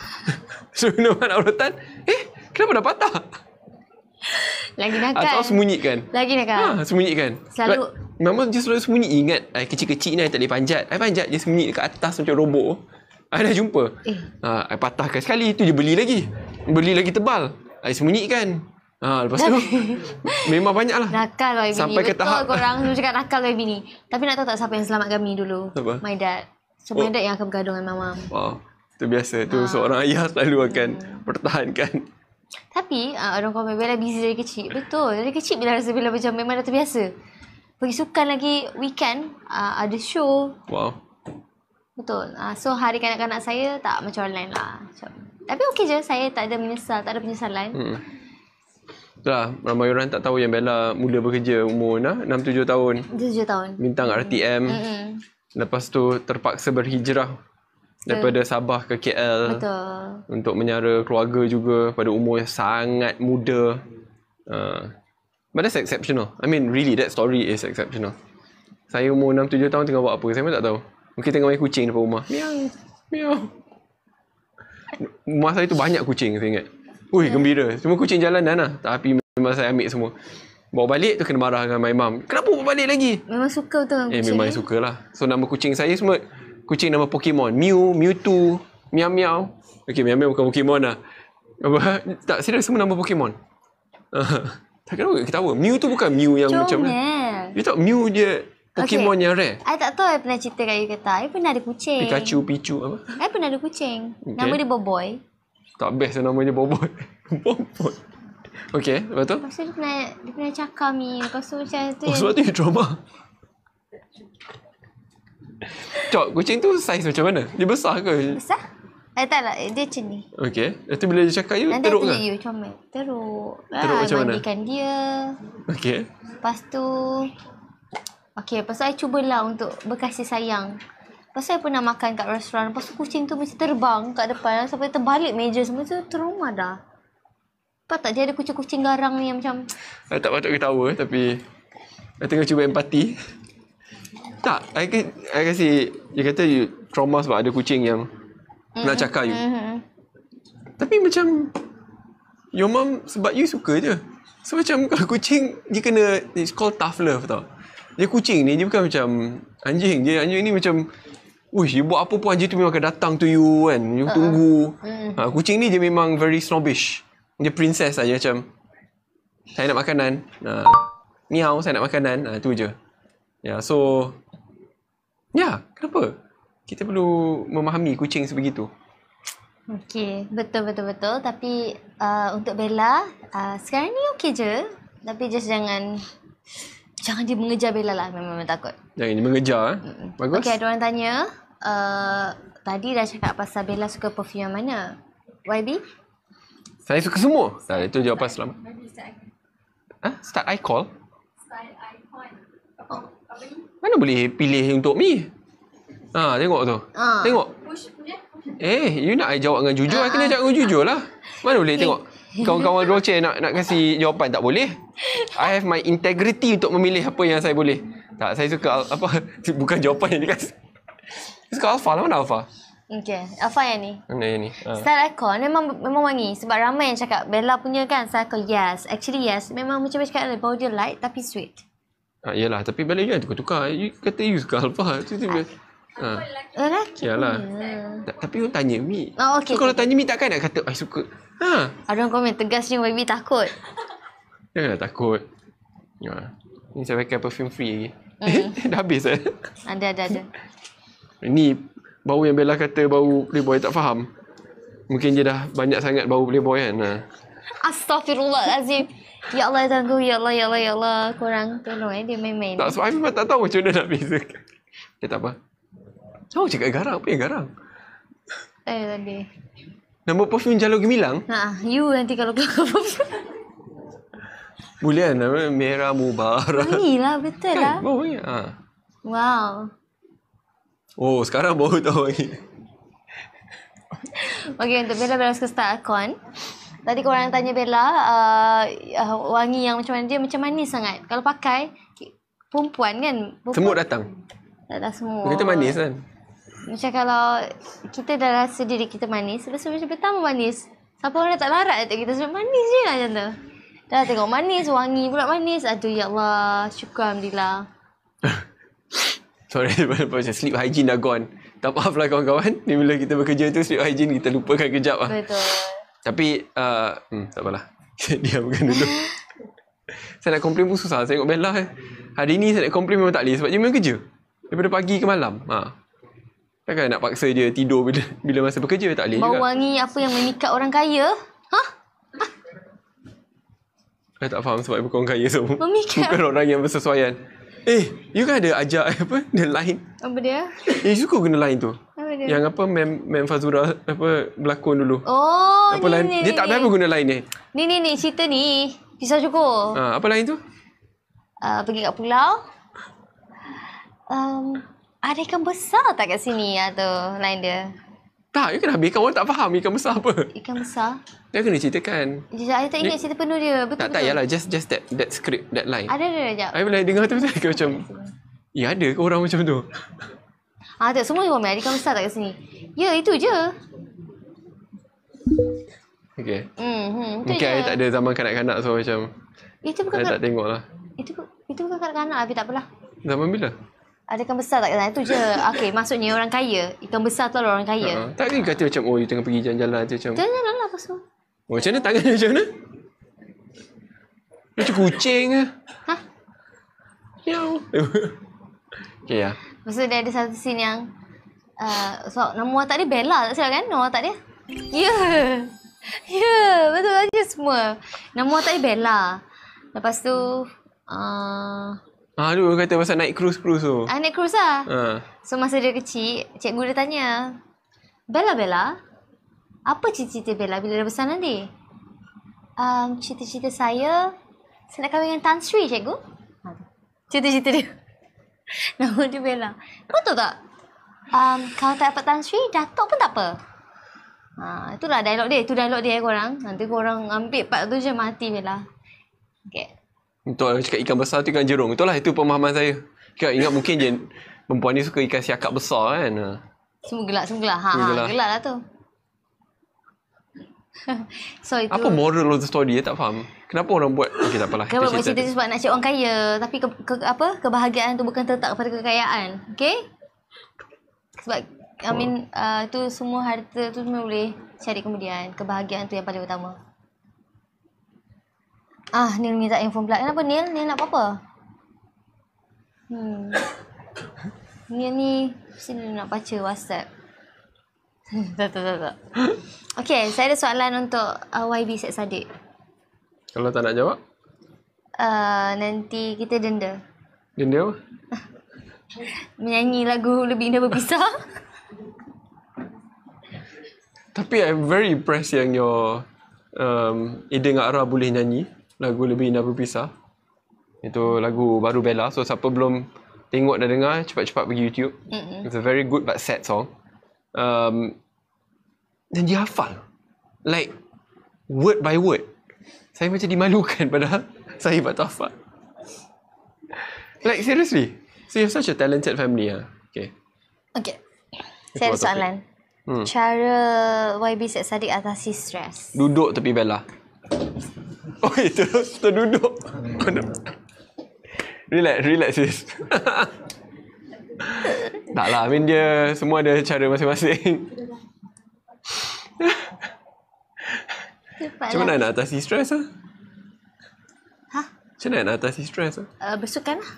Sebelum nak rotan, kenapa dah patah? Lagi nakal. Atau sembunyikan. Lagi nakal. Sembunyikan. Selalu Mama dia selalu sembunyi. Ingat kecil-kecil ni I tak boleh panjat. I panjat, dia sembunyi dekat atas macam robot. I dah jumpa. I patahkan sekali, tu je beli lagi. Beli lagi tebal. I sembunyikan. Lepas tu memang banyak lah. Nakal lah bini. Sampai ke tahap korang cakap nakal lah bini. Tapi nak tahu tak siapa yang selamatkan bini dulu? Siapa? My dad. So my dad yang akan bergaduh dengan mama. Wow. Itu biasa. Tu seorang ayah selalu akan pertahankan. Tapi orang komen Bella busy dari kecil. Betul. Dari kecil Bella rasa Bella macam memang dah terbiasa. Pergi sukan lagi weekend, ada show. Wow. Betul. So hari kanak-kanak saya tak macam orang lain lah. Tapi okey je. Saya tak ada menyesal. Tak ada penyesalan. Dah, ramai orang tak tahu yang Bella mula bekerja umur 6-7 tahun. 7 tahun. Bintang RTM. Lepas tu terpaksa berhijrah daripada Sabah ke KL. Betul. Untuk menyara keluarga juga pada umur yang sangat muda. But that's exceptional. I mean, really, that story is exceptional. Saya umur 6-7 tahun tengah buat apa? Saya pun tak tahu. Mungkin tengah main kucing depan rumah. Miau. Miau. Rumah saya tu banyak kucing, saya ingat. Ui, gembira. Semua kucing jalanan lah. Tapi memang saya ambil semua. Bawa balik tu kena marah dengan my mum. Kenapa bawa balik lagi? Memang suka tu kucing. Memang suka lah. So, nama kucing saya semua kucing nama Pokemon. Mew, Mewtwo, Miao Miao. Okay, Miao Miao bukan Pokemon lah. Apa? Tak, serius semua nama Pokemon. Tak kenapa ketawa. Mew tu bukan Mew yang macam mana. You tahu Mew dia Pokemon yang rare. I tak tahu I pernah cerita kat you kata. I pernah ada kucing. Pikachu, Pichu apa? I pernah ada kucing. Okay. Nama dia Boboy. Tak best namanya Boboy. Boboy. Okay, lepas tu? Lepas tu dia pernah cakap ni. Lepas tu macam tu. Sebab tu you trauma. Cok, kucing tu saiz macam mana? Dia besar ke? Besar? Tak lah. Dia macam ni. Okay. Lepas tu bila dia cakap you, nanti teruk ke? Nanti you comel. Teruk. Teruk macam mana? Mandikan dia. Okay. Lepas tu... Okay, lepas tu I cubalah untuk berkasih sayang. Lepas tu I pernah makan kat restoran. Lepas tu kucing tu mesti terbang kat depan. Sampai terbalik meja semua tu trauma dah. Lepas tak dia ada kucing-kucing garang ni yang macam... I tak patut ketawa tapi I tengah cuba empati. Tak, I kasi dia kata you trauma sebab ada kucing yang nak cakar you. Tapi macam your mom sebab you suka je. So macam kalau kucing dia kena, it's called tough love tau. Dia kucing ni dia bukan macam anjing. Anjing ni macam dia buat apa pun anjing tu memang akan datang to you kan. You tunggu. Kucing ni dia memang very snobbish. Dia princess saja macam saya nak makanan. Miau, saya nak makanan. Tu je. Ya, so kenapa? Kita perlu memahami kucing sebegitu. Okey, betul. Tapi untuk Bella, sekarang ni okey je. Tapi just jangan dia mengejar Bella lah. Memang takut. Jangan dia mengejar. Bagus. Okey, ada orang tanya. Tadi dah cakap pasal Bella suka perfume yang mana? YB? Saya suka semua. Itu jawapan selamat. Start I call? Mana boleh pilih untuk mi? Tengok tu. Tengok. You nak I jawab dengan jujur, I kena jawab dengan jujur lah. Mana boleh tengok. Kawan-kawan Dolce nak kasi jawapan, tak boleh. I have my integrity untuk memilih apa yang saya boleh. Tak, saya suka bukan jawapan yang dia kasi. Saya suka Alpha lah. Mana Alpha? Okay, Alpha yang ni. Mana yang ni? Style Icon memang wangi. Sebab ramai yang cakap Bella punya kan Style Icon, yes. Actually yes. Memang macam cakap bau dia light tapi sweet. Yalah, tapi Bella you kan tukar-tukar. You kata you suka Alpha. Lelaki yalah. Tapi orang tanya Mi. Okay, so, kalau tanya Mi takkan nak kata I suka. Ada orang komen tegas ni YB takut. Janganlah takut. Ni saya pakai perfume free lagi. Dah habis Ada. Ni bau yang Bella kata bau Playboy, tak faham. Mungkin dia dah banyak sangat bau Playboy kan. Astaghfirullahalazim. Ya Allah, tangguh. Ya Allah. Korang tolong dia main-main. Tak, sebab I memang tak tahu macam mana nak bezakan. Tak apa. Cakap garang. Apa yang garang? Tadi. Nama perfume Jalur Gemilang? You nanti kalau keluar perfume. Boleh nama Merah Mubarak. Wangi lah, betul lah. Bau wangi. Wow. Oh, sekarang baru tahu lagi. Okay, untuk Bella suka Style Icon. Tadi korang tanya Bella, wangi yang macam mana, dia macam manis sangat. Kalau pakai, perempuan kan. Semut datang. Tak semua. Kita manis kan? Macam kalau kita dah rasa diri kita manis, lepas tu macam pertama manis. Siapa orang tak larat tak kita sebab manis je lah macam tu. Dah tengok manis, wangi pula manis. Aduh ya Allah, syukur Alhamdulillah. Sorry, macam sleep hygiene dah gone. Tak maaf lah kawan-kawan. Ni bila kita bekerja tu sleep hygiene kita lupakan kejap lah. Betul. Tapi, tak apalah. Diamkan dulu. Saya nak komplain pun susah. Saya tengok Bella hari ni saya nak komplain memang tak boleh sebab dia memang kerja. Daripada pagi ke malam. Takkan nak paksa dia tidur bila masa bekerja, tak boleh juga. Bau wangi apa yang memikat orang kaya? Saya tak faham sebab bukan orang kaya semua. Memikat. Bukan orang yang bersesuaian. You kan ada ajak the line. Apa dia? You suka guna line tu. Apa dia? Yang Mem Fazura berlakon dulu. Oh, apa line? Dia tak apa guna line ni. Ni cerita ni. Pisau cukur. Apa line tu? Pergi kat pulau. Ada ikan besar tak kat sini tu line dia? Tak, you kan habis kawan tak faham ikan besar apa. Ikan besar? Dia kena ceritakan. Saya tak ingat cerita penuh dia. Betul. Tak yalah, just that script, that line. Ada sekejap. I bila dengar tu saya macam, ada ke orang macam tu? Tak, semua komen ada ikan besar tak kat sini. Ya, itu je. Okay. Mungkin I tak ada zaman kanak-kanak so macam itu bukan I tak tengok lah. Itu bukan kanak-kanak tapi tak apalah. Zaman bila? Ada ikan besar tak kat sana? Itu je. Okey, maksudnya orang kaya. Ikan besar tu adalah orang kaya. Tak kan kata macam you tengah pergi jalan-jalan tu macam. Jalan-jalan lah pasal. Macam mana tangan dia macam mana? Macam kucing ke? Miau. Okay ya. Lepas tu dia ada satu scene yang so, nama watak dia Bella tak silap kan? Nama watak dia? Ya, betul aja semua. Nama watak dia Bella. Lepas tu Aduh, kata pasal naik cruise tu. naik cruise lah. So masa dia kecil, cikgu dia tanya, Bella, apa cita-cita Bella bila dah besar nanti? Cita-cita saya nak kahwin dengan Tan Sri, cikgu. Cita-cita dia. Nama dia Bella. Betul tak? Kalau tak dapat Tan Sri, Datuk pun tak apa. Itulah dialog dia. Itu dialog dia korang. Nanti korang ambil part tu je mati Bella. Okay. Untuk cakap ikan besar tu ikan jerung. Itulah itu pemahaman saya. Kau ingat mungkin je perempuan ni suka ikan siakap besar kan. Semua gelak. Gelak. Gelak lah tu. So itu. Apa moral of the story? Tak faham. Kenapa orang buat? Okay, tak apalah. Kenapa buat cerita tu sebab nak cari orang kaya. Tapi kebahagiaan tu bukan terletak pada kekayaan. Okay? Sebab tu semua harta tu semua boleh cari kemudian. Kebahagiaan tu yang paling utama. Neil minta handphone pula. Kenapa Neil? Neil nak apa-apa? Neil ni mesti dia nak baca WhatsApp. tak. Okay, saya ada soalan untuk YB Syed Saddiq. Kalau tak nak jawab? Nanti kita denda. Denda apa? Menyanyi lagu Lebih Indah Berpisah. Tapi I'm very impressed yang your Ida dengan Ara boleh nyanyi lagu Lebih Indah Berpisah. Itu lagu baru Bella. So siapa belum tengok dan dengar, cepat-cepat pergi YouTube. It's a very good but sad song. Dan dia hafal. Like, word by word. Saya macam dimalukan padahal saya tak hafal. Like, seriously. So you have such a talented family. Okay. Saya ada soalan. Cara YB Syed Saddiq atasi stres. Duduk tepi Bella. Oh, itu terduduk. Relax sis. Taklah, dia semua ada cara masing-masing. Macam mana nak atasi stres lah? Macam mana nak atasi stres lah? Bersukan lah.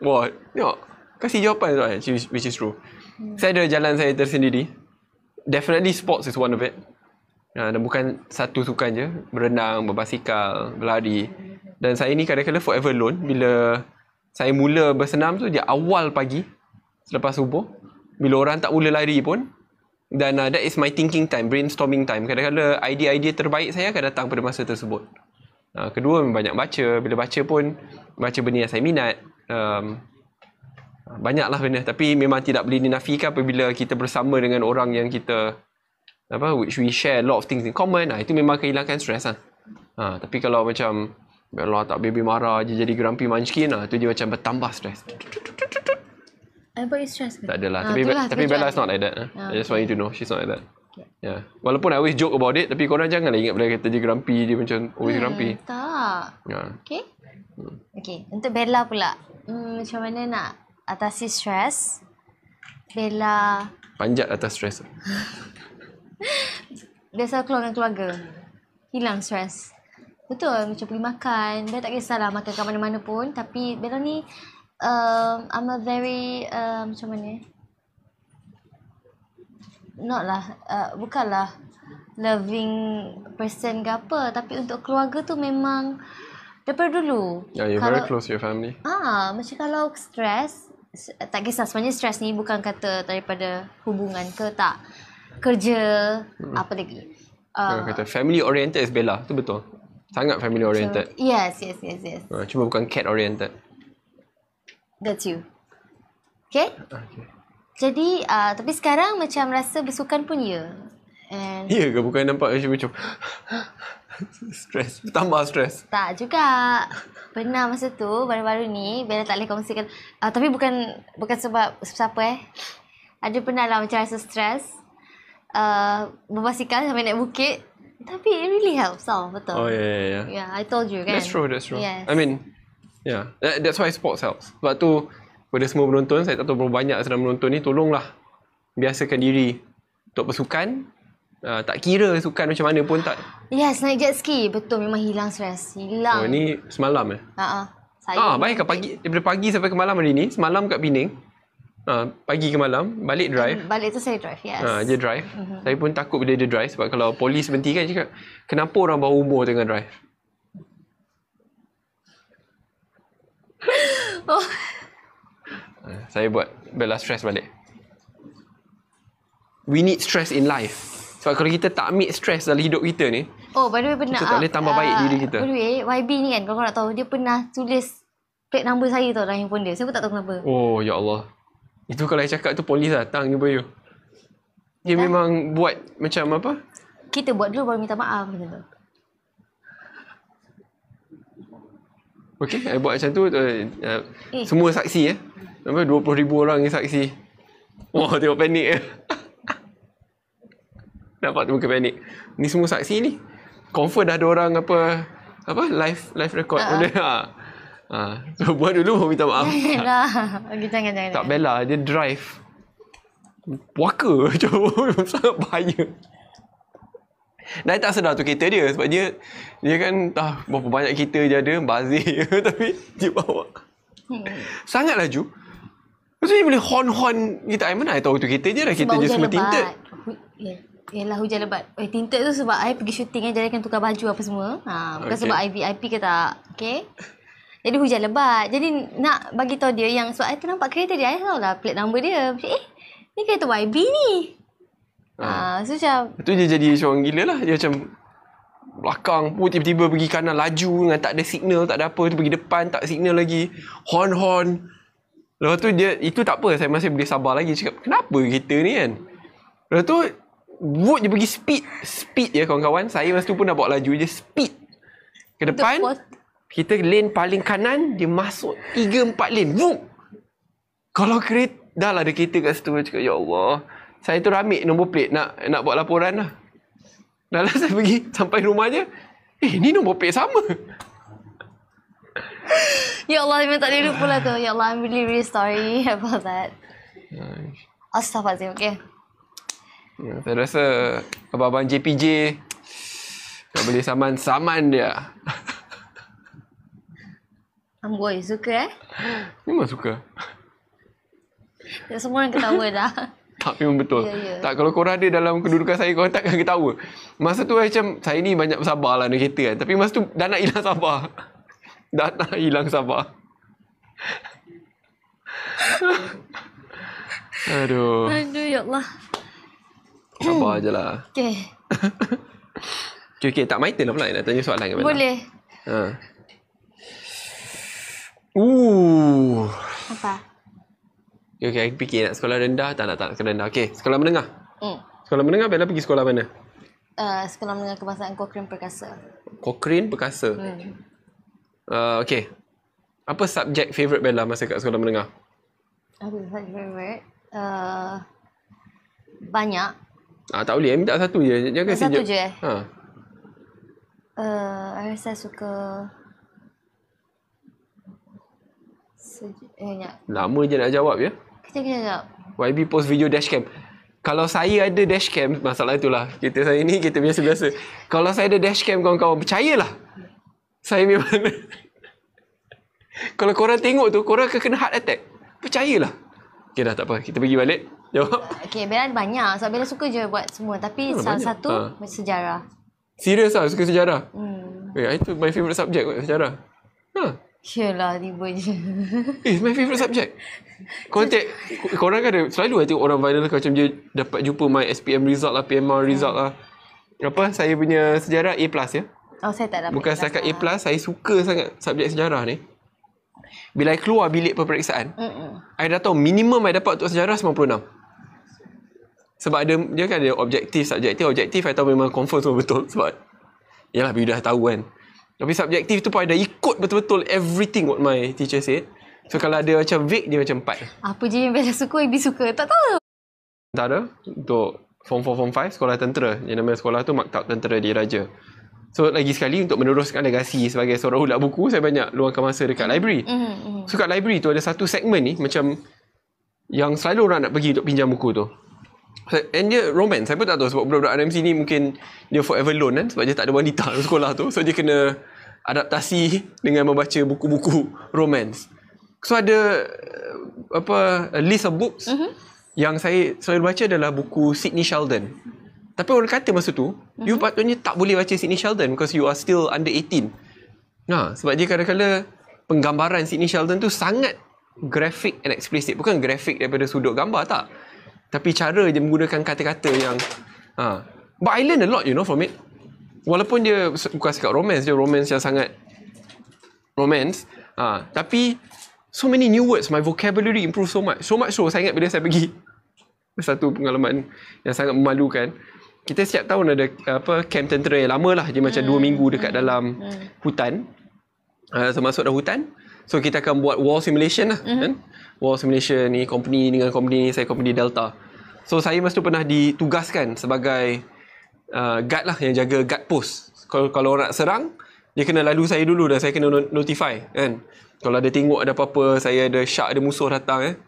Wah, tengok. Kasih jawapan tu, which is true. Saya ada jalan saya tersendiri. Definitely sports is one of it. Dan bukan satu sukan je. Berenang, berbasikal, berlari. Dan saya ni kadang-kadang forever alone. Bila saya mula bersenam tu, dia awal pagi. Selepas subuh. Bila orang tak mula lari pun. Dan that is my thinking time, brainstorming time. Kadang-kadang idea-idea terbaik saya akan datang pada masa tersebut. Kedua, banyak baca. Bila baca pun, baca benda yang saya minat. Banyaklah benda. Tapi memang tidak boleh dinafikan apabila kita bersama dengan orang yang kita which we share a lot of things in common. Itu memang akan hilangkan stres lah. Tapi kalau macam Allah tak baby marah je jadi grumpy munchkin, itu dia macam bertambah stres. About your stress ke? Tak adalah. Tapi Bella is not like that. I just want you to know she's not like that. Yeah. Walaupun I always joke about it, tapi korang janganlah ingat bila kata dia grumpy, dia macam always grumpy. Tak. Okay. Okay. Untuk Bella pula, macam mana nak atasi stres? Bella Panjat atas stres. biasa keluar dengan keluarga, hilang stres. Betul, macam pergi makan. Bella tak kisahlah makan kat mana-mana pun. Tapi Bella ni I'm a very macam mana, bukanlah loving person ke apa, tapi untuk keluarga tu memang daripada dulu. Yeah, you're very close to your family. Macam kalau stres, tak kisah sebenarnya stres ni bukan kata daripada hubungan ke tak, kerja, apa lagi. Kata family oriented is Bella, tu betul. Sangat family oriented. So, yes. Cuma bukan cat oriented. That's you. Okay? Jadi, tapi sekarang macam rasa bersukan pun ya. And Ya ke? Bukan nampak macam stres. Tambah stres. tak juga. Pernah masa tu, baru-baru ni, Bella tak boleh kongsikan. Tapi bukan sebab siapa Ada pernah lah macam rasa stres. Berbasikal sampai naik bukit. Tapi it really helps tau. Betul. Oh, yeah. Yeah, I told you kan. That's true. Yes. I mean, yeah. That's why sports helps. Sebab tu, pada semua penonton, saya tak tahu berapa banyak sedang menonton ni, tolonglah biasakan diri untuk bersukan. Tak kira sukan macam mana pun tak. Yes, naik jet ski. Betul, memang hilang stres. Hilang. Oh, ni semalam Saya baik pagi. Daripada pagi sampai ke malam hari ni, semalam kat Pening. Pagi ke malam, balik drive. Balik tu saya drive, yes. Dia drive. Saya pun takut bila dia drive sebab kalau polis berhenti kan cakap, kenapa orang bawah umur tengah drive? Saya buat Bella stress balik. We need stress in life. Sebab kalau kita tak ambil stress dalam hidup kita ni, by the way pernah kita tak boleh tambah baik diri kita. By the way, YB ni kan, kalau korang nak tahu, dia pernah tulis plate number saya tau dalam handphone dia. Saya pun tak tahu kenapa. Oh, ya Allah. Itu kalau saya cakap tu polis datang jumpa you. Dia memang buat macam apa? Kita buat dulu baru minta maaf macam tu. Okay, I buat macam tu. Semua saksi Apa 20,000 orang yang saksi. Wah, tengok panik Nampak tu muka panik. Ni semua saksi ni. Confirm dah ada orang live record So buat dulu minta maaf. Jangan. Tak bela, dia drive. Puaka macam sangat bahaya. Dan I tak sedar tu kereta dia. Sebab dia kan berapa banyak kereta dia ada, bazir tapi dia bawa sangat laju. Lepas tu dia boleh horn kita. I mana I tahu tu kereta dia lah. Kereta dia semua tinted. Yelah, hujan lebat. Tinted tu sebab I pergi syuting jadi kan tukar baju apa semua. Bukan sebab I VIP ke tak. Okay. Jadi hujan lebat. Jadi nak bagi tahu dia yang sebab I ternampak kereta dia, I tahu lah plate number dia. Ni kereta YB ni. So macam tu dia jadi seorang gila lah. Dia macam belakang pun tiba-tiba pergi kanan laju dengan tak ada signal, tak ada apa. Tu pergi depan tak signal lagi. Horn. Lepas tu dia, itu tak apa, saya masih boleh sabar lagi. Cakap, kenapa kereta ni kan? Lepas tu dia pergi speed ya kawan-kawan. Saya masa tu pun dah bawa laju. Dia speed ke depan. Kita lane paling kanan, dia masuk 3-4 lane. Wuk! Kalau kereta, dah lah ada kereta kat situ. Cakap, ya Allah. Saya tu ramik nombor plate nak buat laporan lah. Dah lah saya pergi sampai rumah je. Ni nombor plate sama. Ya Allah, memang tak boleh lupa lah tu. Ya Allah, I'm really sorry about that. Astaghfirullahaladzim, okay. Saya rasa abang-abang JPJ nak beli saman dia. Amboi, suka Memang suka. Semua orang ketawa dah. Tak, memang betul. Yeah. Tak, kalau korang ada dalam kedudukan saya, korang takkan ketawa. Masa tu macam, saya ni banyak bersabar lah naik kereta kan. Tapi masa tu dah nak hilang sabar. Aduh, ya Allah. sabar je lah. Okay. Okay, tak my turn lah pula nak tanya soalan ke Bella? Boleh. Apa? Okay, aku fikir nak sekolah rendah. Tak nak sekolah rendah. Okay, sekolah menengah. Sekolah menengah, Bella pergi sekolah mana? Sekolah menengah kebangsaan Cochrane Perkasa. Cochrane Perkasa. Okay. Apa subjek favourite Bella masa kat sekolah menengah? Apa subjek favourite? Banyak. Tak boleh. Minta satu je. Jangan satu je I rasa suka lama je nak jawab ya. Kejap. YB post video dashcam. Kalau saya ada dashcam, masalah itulah. Kita saya ni, kita biasa-biasa. Kalau saya ada dashcam, kawan-kawan, percayalah. Saya memang... Kalau korang tengok tu, korang akan kena heart attack. Percayalah. Okay dah, tak apa. Kita pergi balik. Jawab. Okay, Bella banyak. Sebab Bella suka je buat semua. Tapi salah banyak. satu, sejarah. Serius lah, suka sejarah? Itu my favourite subject, sejarah. Yelah, tiba je. It's my favourite subject. Korang kan ada, selalu tengok orang viral macam dia dapat jumpa my SPM result lah, PMR result lah. Saya punya sejarah A+ ya. Oh, saya tak dapat. Bukan setakat A+, saya suka sangat subjek sejarah ni. Bila I keluar bilik peperiksaan, I dah tahu minimum I dapat untuk sejarah 96. Sebab dia kan ada objektif, subjektif. Objektif I tahu memang confirm semua betul. Sebab, yalah, bila dah tahu kan. Tapi subjektif tu pun I dah ikut betul-betul everything what my teacher said. So kalau ada macam vague, dia macam 4. Apa je yang Bella suka, Ibi suka. Tak tahu. Tak ada. Untuk Form 4, Form 5, sekolah tentera. Yang namanya sekolah tu Maktab Tentera Diraja. So lagi sekali untuk meneruskan legasi sebagai seorang ulak buku, saya banyak luangkan masa dekat library. So kat library tu ada satu segmen ni macam yang selalu orang nak pergi untuk pinjam buku tu. And dia romance. Saya pun tak tahu sebab budak-budak RMC ni mungkin dia forever alone kan. Sebab dia tak ada wanita dalam sekolah tu. So dia kena adaptasi dengan membaca buku-buku romance. So ada a list of books yang saya selalu baca adalah buku Sidney Sheldon. Tapi orang kata masa tu, you patutnya tak boleh baca Sidney Sheldon because you are still under 18. Sebab dia kadang-kadang penggambaran Sidney Sheldon tu sangat graphic and explicit. Bukan graphic daripada sudut gambar, tak. Tapi cara dia menggunakan kata-kata yang... But I learn a lot, from it. Walaupun dia bukan cakap romance, dia romance yang sangat romance. Tapi, so many new words. My vocabulary improve so much. So much so, saya ingat bila saya pergi. Satu pengalaman yang sangat memalukan. Kita setiap tahun ada camp tentera yang lama lah. Dia macam 2 minggu dekat dalam hutan. So masuk dalam hutan. So kita akan buat wall simulation lah. Kan? Wall simulation ni, company dengan company ni, saya company Delta. So saya masa tu pernah ditugaskan sebagai guard lah, yang jaga guard post. Kalau orang nak serang, dia kena lalu saya dulu dan saya kena notify kan. Kalau ada tengok ada apa-apa, saya ada shark, ada musuh datang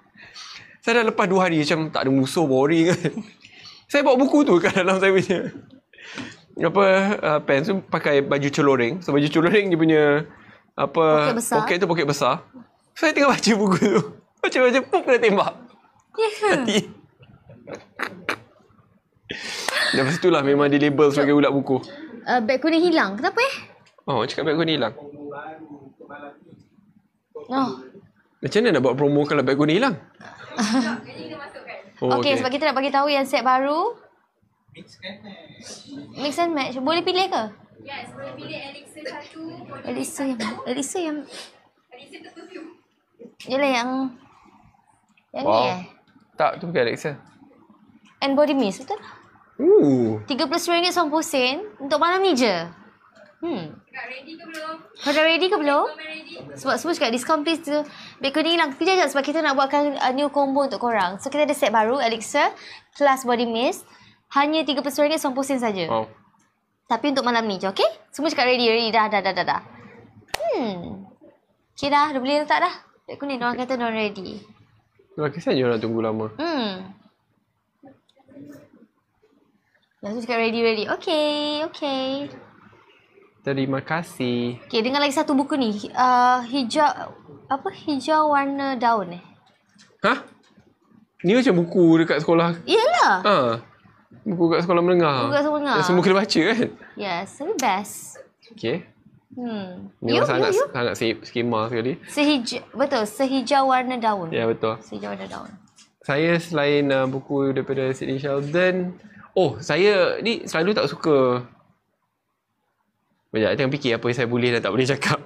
Saya dah lepas 2 hari macam tak ada musuh, boring kan. Saya bawa buku tu kat dalam saya punya pants tu, pakai baju celoreng. So baju celoreng dia punya poket tu poket besar. Saya tengah baca buku tu. Baca pop kena tembak. Mati. Lepas tu lah memang dilabel sebagai budak buku. Beg kuning hilang. Kenapa Oh, cakap beg kuning hilang. Oh. Macam mana nak buat promo kalau beg kuning hilang? Okay, sebab kita nak bagi tahu yang set baru Mix and match. Boleh pilih ke? Yes, boleh pilih elixir satu. Elixir yang Yelah yang ni Tak, tu bukan Alexa. And body mist, betul? RM30 90 sen untuk malam ni je. Cakap ready ke belum? Kau dah ready ke belum? Ready? Sebab semua cakap discount please tu. Beg kuning hilang. Kejap sebab kita nak buatkan new combo untuk korang. So kita ada set baru Elixir plus body mist. Hanya RM30 90 sen saja. Wow. Tapi untuk malam ni je, okay? Semua cakap ready. Dah. Okay dah boleh letak dah. Beg kuning, orang kata diorang ready. Kesian je orang tunggu lama. Dah tu cakap ready. Okay. Terima kasih. Okay, dengar lagi satu buku ni. Hijau warna daun Hah? Ni macam buku dekat sekolah. Iyalah. Buku kat sekolah menengah. Buku kat sekolah menengah. Yang semua kena baca kan? Yes, tapi best. Okay. Ni You. sangat skema sekali. Sehijau warna daun. Ya, betul. Sehijau warna daun. Saya selain buku daripada Sidney Sheldon, saya ni selalu tak suka. Banyak tengah fikir apa yang saya boleh dan tak boleh cakap.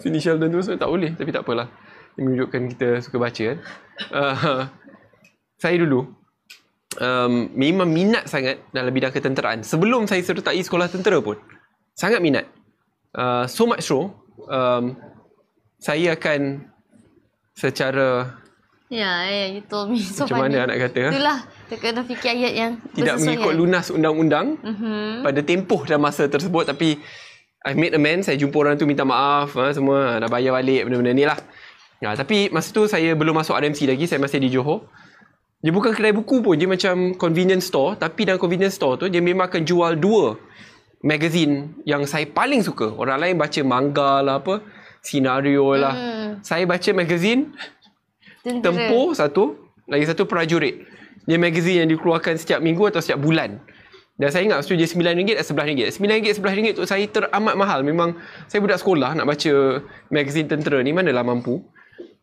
Sidney Sheldon tu sebenarnya tak boleh, tapi tak apalah. Ini menunjukkan kita suka baca kan. Saya dulu memang minat sangat dalam bidang ketenteraan. Sebelum saya sertai sekolah tentera pun, sangat minat. So much so, saya akan secara You told me. So macam mana nak kata? Itulah, kita kena fikir ayat yang tidak mengikut lunas undang-undang pada tempoh dan masa tersebut. Tapi I made amends. Saya jumpa orang tu minta maaf semua, dah bayar balik benda-benda ni lah. Tapi masa tu saya belum masuk RMC lagi. Saya masih di Johor. Dia bukan kedai buku pun, dia macam convenience store. Tapi dalam convenience store tu dia memang akan jual 2 magazine yang saya paling suka. Orang lain baca manga lah, senario lah. Saya baca magazine Tempoh satu, lagi satu Prajurit. Dia magazine yang dikeluarkan setiap minggu atau setiap bulan. Dan saya ingat tu dia RM9 dan RM11. RM9, RM11 untuk saya teramat mahal. Memang saya budak sekolah nak baca magazine tentera ni, manalah mampu.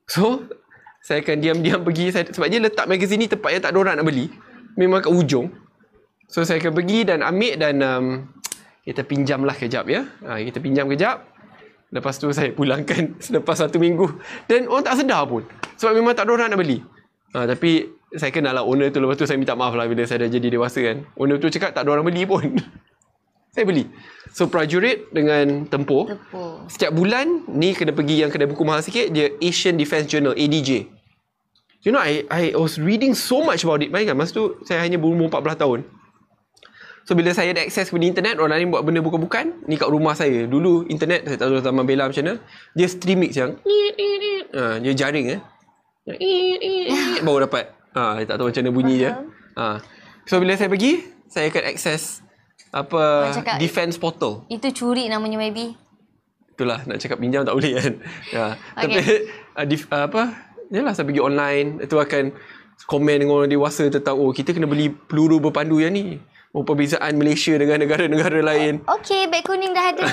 So, saya akan diam-diam pergi. Sebab dia letak magazine ni tempat yang tak ada orang nak beli. Memang kat ujung. So, saya akan pergi dan ambil dan kita pinjamlah kejap ya. Kita pinjam kejap. Lepas tu saya pulangkan selepas 1 minggu. Dan orang tak sedar pun. Sebab memang tak ada orang nak beli. Tapi saya kenal lah owner tu. Lepas tu saya minta maaf lah bila saya dah jadi dewasa kan. Owner tu cakap tak ada orang beli pun. Saya beli. So Prajurit dengan Tempoh. Setiap bulan ni kena pergi yang kedai buku mahal sikit. Dia Asian Defence Journal, ADJ. You know, I was reading so much about it. Bayangkan masa tu saya hanya berumur 14 tahun. So bila saya ada akses kepada internet, orang lain buat benda bukan-bukan, ni kat rumah saya. Dulu internet, saya tak tahu zaman Bella macam mana, dia stream mix yang dia jaring baru dapat. Saya tak tahu macam mana bunyi je. So bila saya pergi, saya akan akses defense portal. Itu curi namanya maybe. Itulah, nak cakap pinjam tak boleh kan. Okay. Tapi yalah, saya pergi online, itu akan komen dengan orang dewasa tentang kita kena beli peluru berpandu yang ni. Perbezaan Malaysia dengan negara-negara lain. Okay, beg kuning dah ada.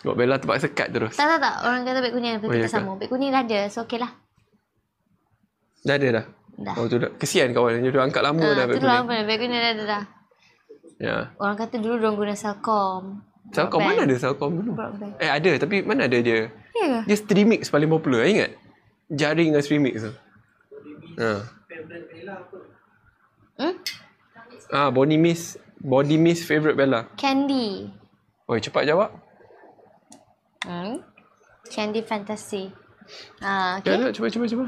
Buat Bella terpaksa cut terus. Tak. Orang kata beg kuning kita sama. Beg kuning dah ada. So, okay lah. Dah ada dah? Dah. Oh, tu dah. Kesian kawan. Dia dah angkat lama dah beg kuning. Itu lama. Beg kuning dah ada. Ya. Orang kata dulu diorang guna Celcom. Celcom? Mana ada Celcom dulu? Broadband. Ada. Tapi mana ada dia? Ya ke? Dia Streamix paling popular. Ingat? Jaring dengan Streamix tu. Body Mist favourite Bella. Candy. Oi, cepat jawab. Candy Fantasy. Okay. Okay. Ya, cuba.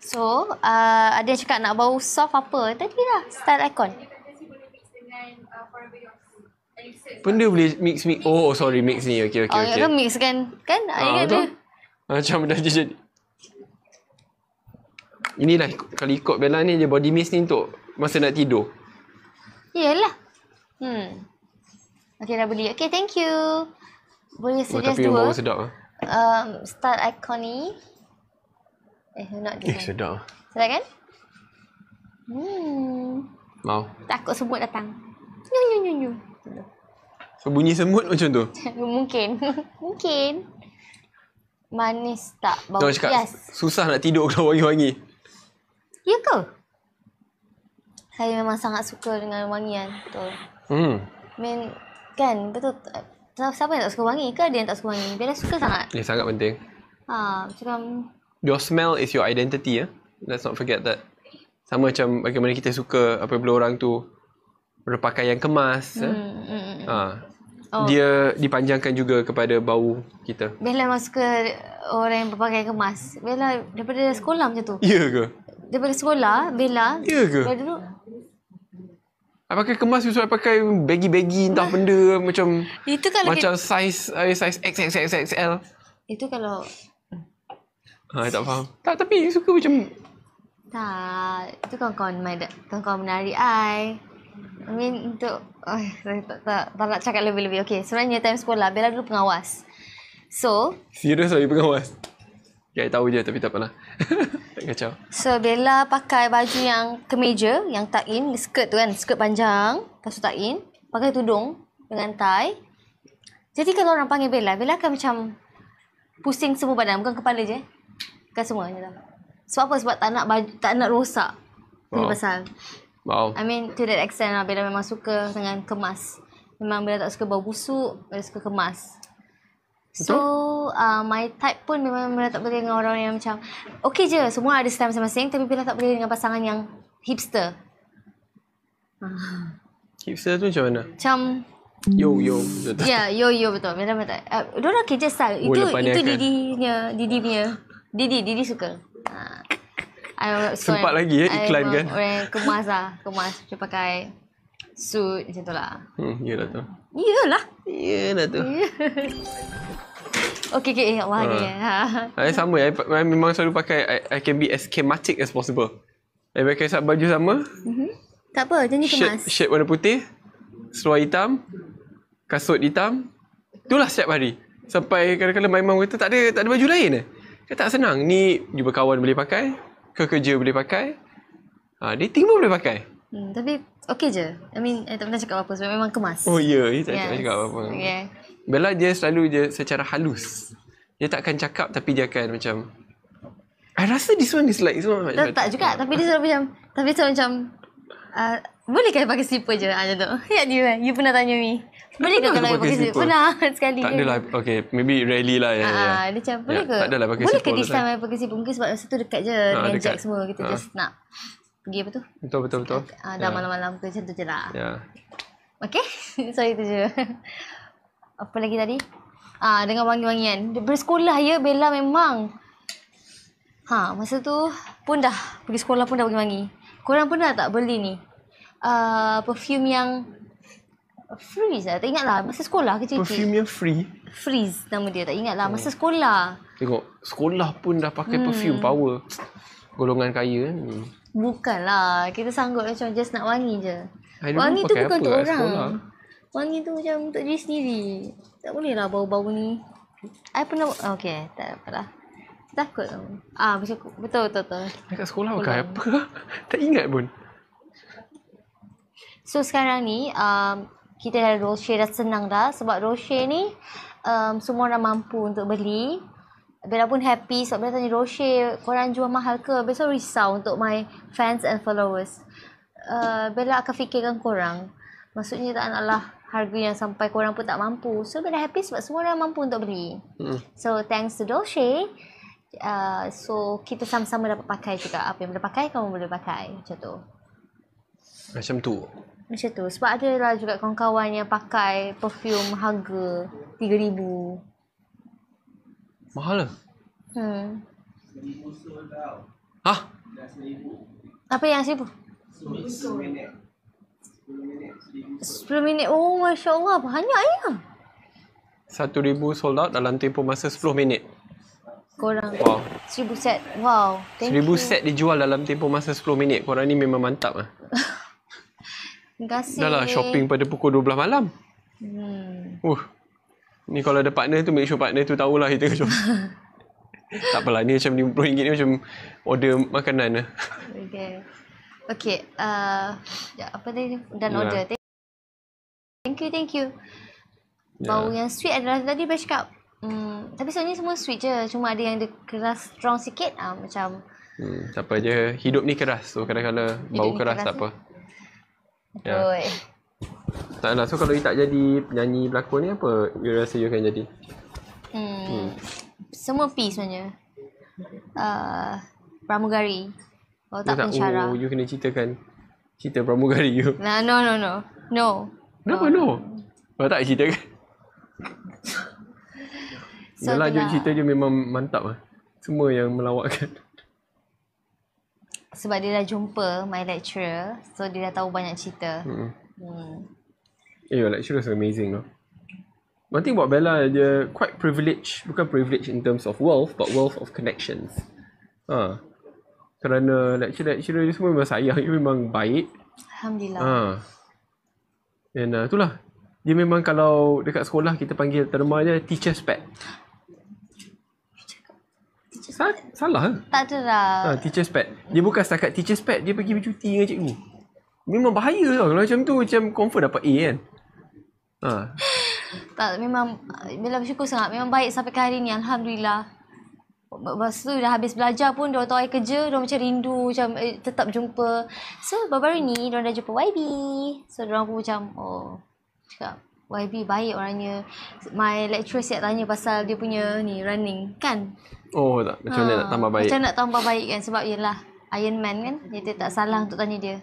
So, ada yang cakap nak bau soft apa? Tadi lah, Style Icon. Fantasy boleh mix dengan Forever Yours. Elixir. Benda boleh mix. Oh, sorry, mix ni. Okay. Kan mix kan? Kan? Ingat betul. dia. Macam dah jadi. Inilah, kalau ikut Bella ni, dia body mist ni untuk masa nak tidur. Yelah. Okay, dah beli. Okay, thank you. Boleh suggest Tapi yang dua. bau sedap lah. Style Icon ni. Not this one. Sedap. Sedap kan? Mau. Takut semut datang. Nyu. So, bunyi semut macam tu. Mungkin. Manis tak? Bau Orang cakap, yes. susah nak tidur kalau wangi-wangi. Ya ke? Saya memang sangat suka dengan wangian. Betul. Kan, betul. Siapa yang tak suka wangi ke? Ada yang tak suka wangi? Bella suka sangat. Sangat penting. Macam Your smell is your identity. Let's not forget that. Sama macam bagaimana kita suka apabila orang tu berpakaian kemas. Dia dipanjangkan juga kepada bau kita. Bella memang suka orang yang berpakaian kemas. Bella daripada sekolah macam tu. Ya ke? Daripada sekolah, Bella. Ya ke? Daripada dulu. I pakai kemas, you suruh pakai baggy entah benda macam Itu kalau macam size XXXXL. Itu kalau I tak faham. Tapi suka macam tak, itu kawan-kawan menarik I mean untuk saya tak nak cakap lebih-lebih. Okay, sebenarnya time sekolah Bella dulu pengawas. So serius lagi pengawas. Ya, tahu je tapi tak apalah. Tak kacau. So Bella pakai baju yang kemeja, yang tuck in, skirt tu kan, skirt panjang, lepas tu tuck in, pakai tudung dengan tie. Jadi kalau orang panggil Bella akan macam pusing semua badan, bukan kepala je. Bukan semua macam tu. Sebab apa? Sebab tak nak rosak. Itu pasal. Wow. I mean to that extent lah, Bella memang suka dengan kemas. Memang Bella tak suka bau busuk, Bella suka kemas. So, my type pun memang Bella tak boleh dengan orang yang macam okay je, semua ada style masing-masing, tapi Bella tak boleh dengan pasangan yang hipster. Hipster tu macam mana? Macam Yo. ya, yo betul. Bella tak. Diorang kerja style. Itu Didi suka. Sempat lagi iklan kan? Orang kemas lah. Kemas. Dia pakai suit macam tu lah. Yelah tu. Yelah tu. Okay. Wah ni. I sama. I memang selalu pakai. I can be as schematic as possible. I pakai baju sama. Tak apa, janji kemas. Shirt warna putih. Seluar hitam. Kasut hitam. Itulah setiap hari. Sampai kadang-kadang my mum kata tak ada baju lain. Kata tak senang. Ni jumpa kawan boleh pakai. Ke kerja boleh pakai. Dating pun boleh pakai. Tapi okay je. I mean, tak pernah cakap apa-apa sebab memang kemas. Oh ya, dia tak cakap apa-apa. Yeah. Bella dia selalu je secara halus. Dia takkan cakap tapi dia akan macam I rasa this one is like Tak juga. Tapi dia selalu macam boleh kan pakai slipper je? Macam tu. Ya dia. You pernah tanya me. Boleh ke kalau pakai slipper? Pernah sekali. Tak adalah. Okay, maybe rarely lah. Dia macam boleh ke? Tak adalah pakai boleh slipper. Boleh ke this time pakai slipper? Mungkin sebab masa tu dekat je dengan dekat. Jack semua. Kita just nak pergi apa tu? Betul. Dah malam-malam tu macam tu je lah. Ya. Okay. So itu je. Apa lagi tadi? Dengan wangi-wangian. Bersekolah ya Bella memang. Masa tu pun dah pergi sekolah pun dah wangi-wangi. Korang pun dah tak beli ni? Perfume yang Freeze lah. Tak ingat lah. Masa sekolah kecil-kecil. Perfume yang free. Freeze nama dia. Tak ingat lah. Masa sekolah. Tengok. Sekolah pun dah pakai perfume power. Golongan kaya. Bukanlah. Kita sanggup macam just nak wangi je. Wangi tu pakai bukan apa untuk kat orang. sekolah? Wangi tu macam untuk diri sendiri. Tak boleh lah bau-bau ni. I pernah... Okay. Tak apalah. Takut tau. Betul. Dekat sekolah pakai apa? Tak ingat pun. So sekarang ni kita dah Rocher dah senang dah. Sebab Rocher ni semua orang mampu untuk beli. Bella pun happy sebab Bella tanya Rocher korang jual mahal ke? Besok risau untuk my fans and followers. Bella akan fikirkan korang. Maksudnya tak naklah harga yang sampai korang pun tak mampu. So Bella happy sebab semua orang mampu untuk beli. So thanks to Dolce. So kita sama-sama dapat pakai juga. Apa yang boleh pakai kamu boleh pakai. Macam tu. Macam tu. Sebab ada lah juga kawan-kawan yang pakai perfume harga 3,000. Mahal lah. Hah? Apa yang 1000? 10 minit. Oh, Masya Allah. Banyaknya. 1,000 sold out dalam tempoh masa 10 minit. Korang. Wow. 1000 set. Wow. Thank 1,000 you. set dijual dalam tempoh masa 10 minit. Korang ni memang mantap lah. Terima kasih. Dah lah shopping pada pukul 12 malam. Ni kalau ada partner tu, make sure partner tu tahulah kita tengah shopping. Tak apalah, ni macam RM50 ni macam order makanan lah. Okay. Apa tadi? Dan Yalah. order. Thank you. Bau yang sweet adalah tadi Bash cakap. Tapi sebenarnya semua sweet je. Cuma ada yang dia keras strong sikit. Macam Tak apa je. Hidup ni keras. So kadang-kadang bau ni keras keras tak apa. betul. Taklah. So kalau you tak jadi penyanyi pelakon ni, apa you rasa you akan jadi? Semua P sebenarnya. Pramugari. Kalau tak pensyarah. You kena ceritakan cerita pramugari you. Nah, no. Kenapa no? Kalau tak ceritakan. So, Yalah, itulah. cerita dia memang mantap lah. Semua yang melawakkan. Sebab dia dah jumpa my lecturer. So dia dah tahu banyak cerita. Your lecturer is amazing though. One thing about Bella, dia quite privileged. Bukan privilege in terms of wealth, but wealth of connections. Kerana lecturer dia semua memang sayang. Dia memang baik. Alhamdulillah. Dan itulah. Dia memang kalau dekat sekolah kita panggil terma dia teacher's pet. Salah ke? Tak ada lah. Teacher's pet. Dia bukan setakat teacher's pet, dia pergi bercuti dengan cikgu. Memang bahaya tau. Kalau macam tu, macam confirm dapat A kan. Tak, memang Bella bersyukur sangat. Memang baik sampai ke hari ni. Alhamdulillah. Lepas tu dah habis belajar pun, diorang tahu saya kerja, diorang macam rindu, macam tetap jumpa. So, baru-baru ni, diorang dah jumpa YB. So, diorang pun macam, cakap, YB baik orangnya. My lecturer siap tanya pasal dia punya ni, running. Kan? Tak. Macam mana nak tambah baik? Macam nak tambah baik kan. Sebab yelah, Iron Man kan. Dia tak salah untuk tanya dia.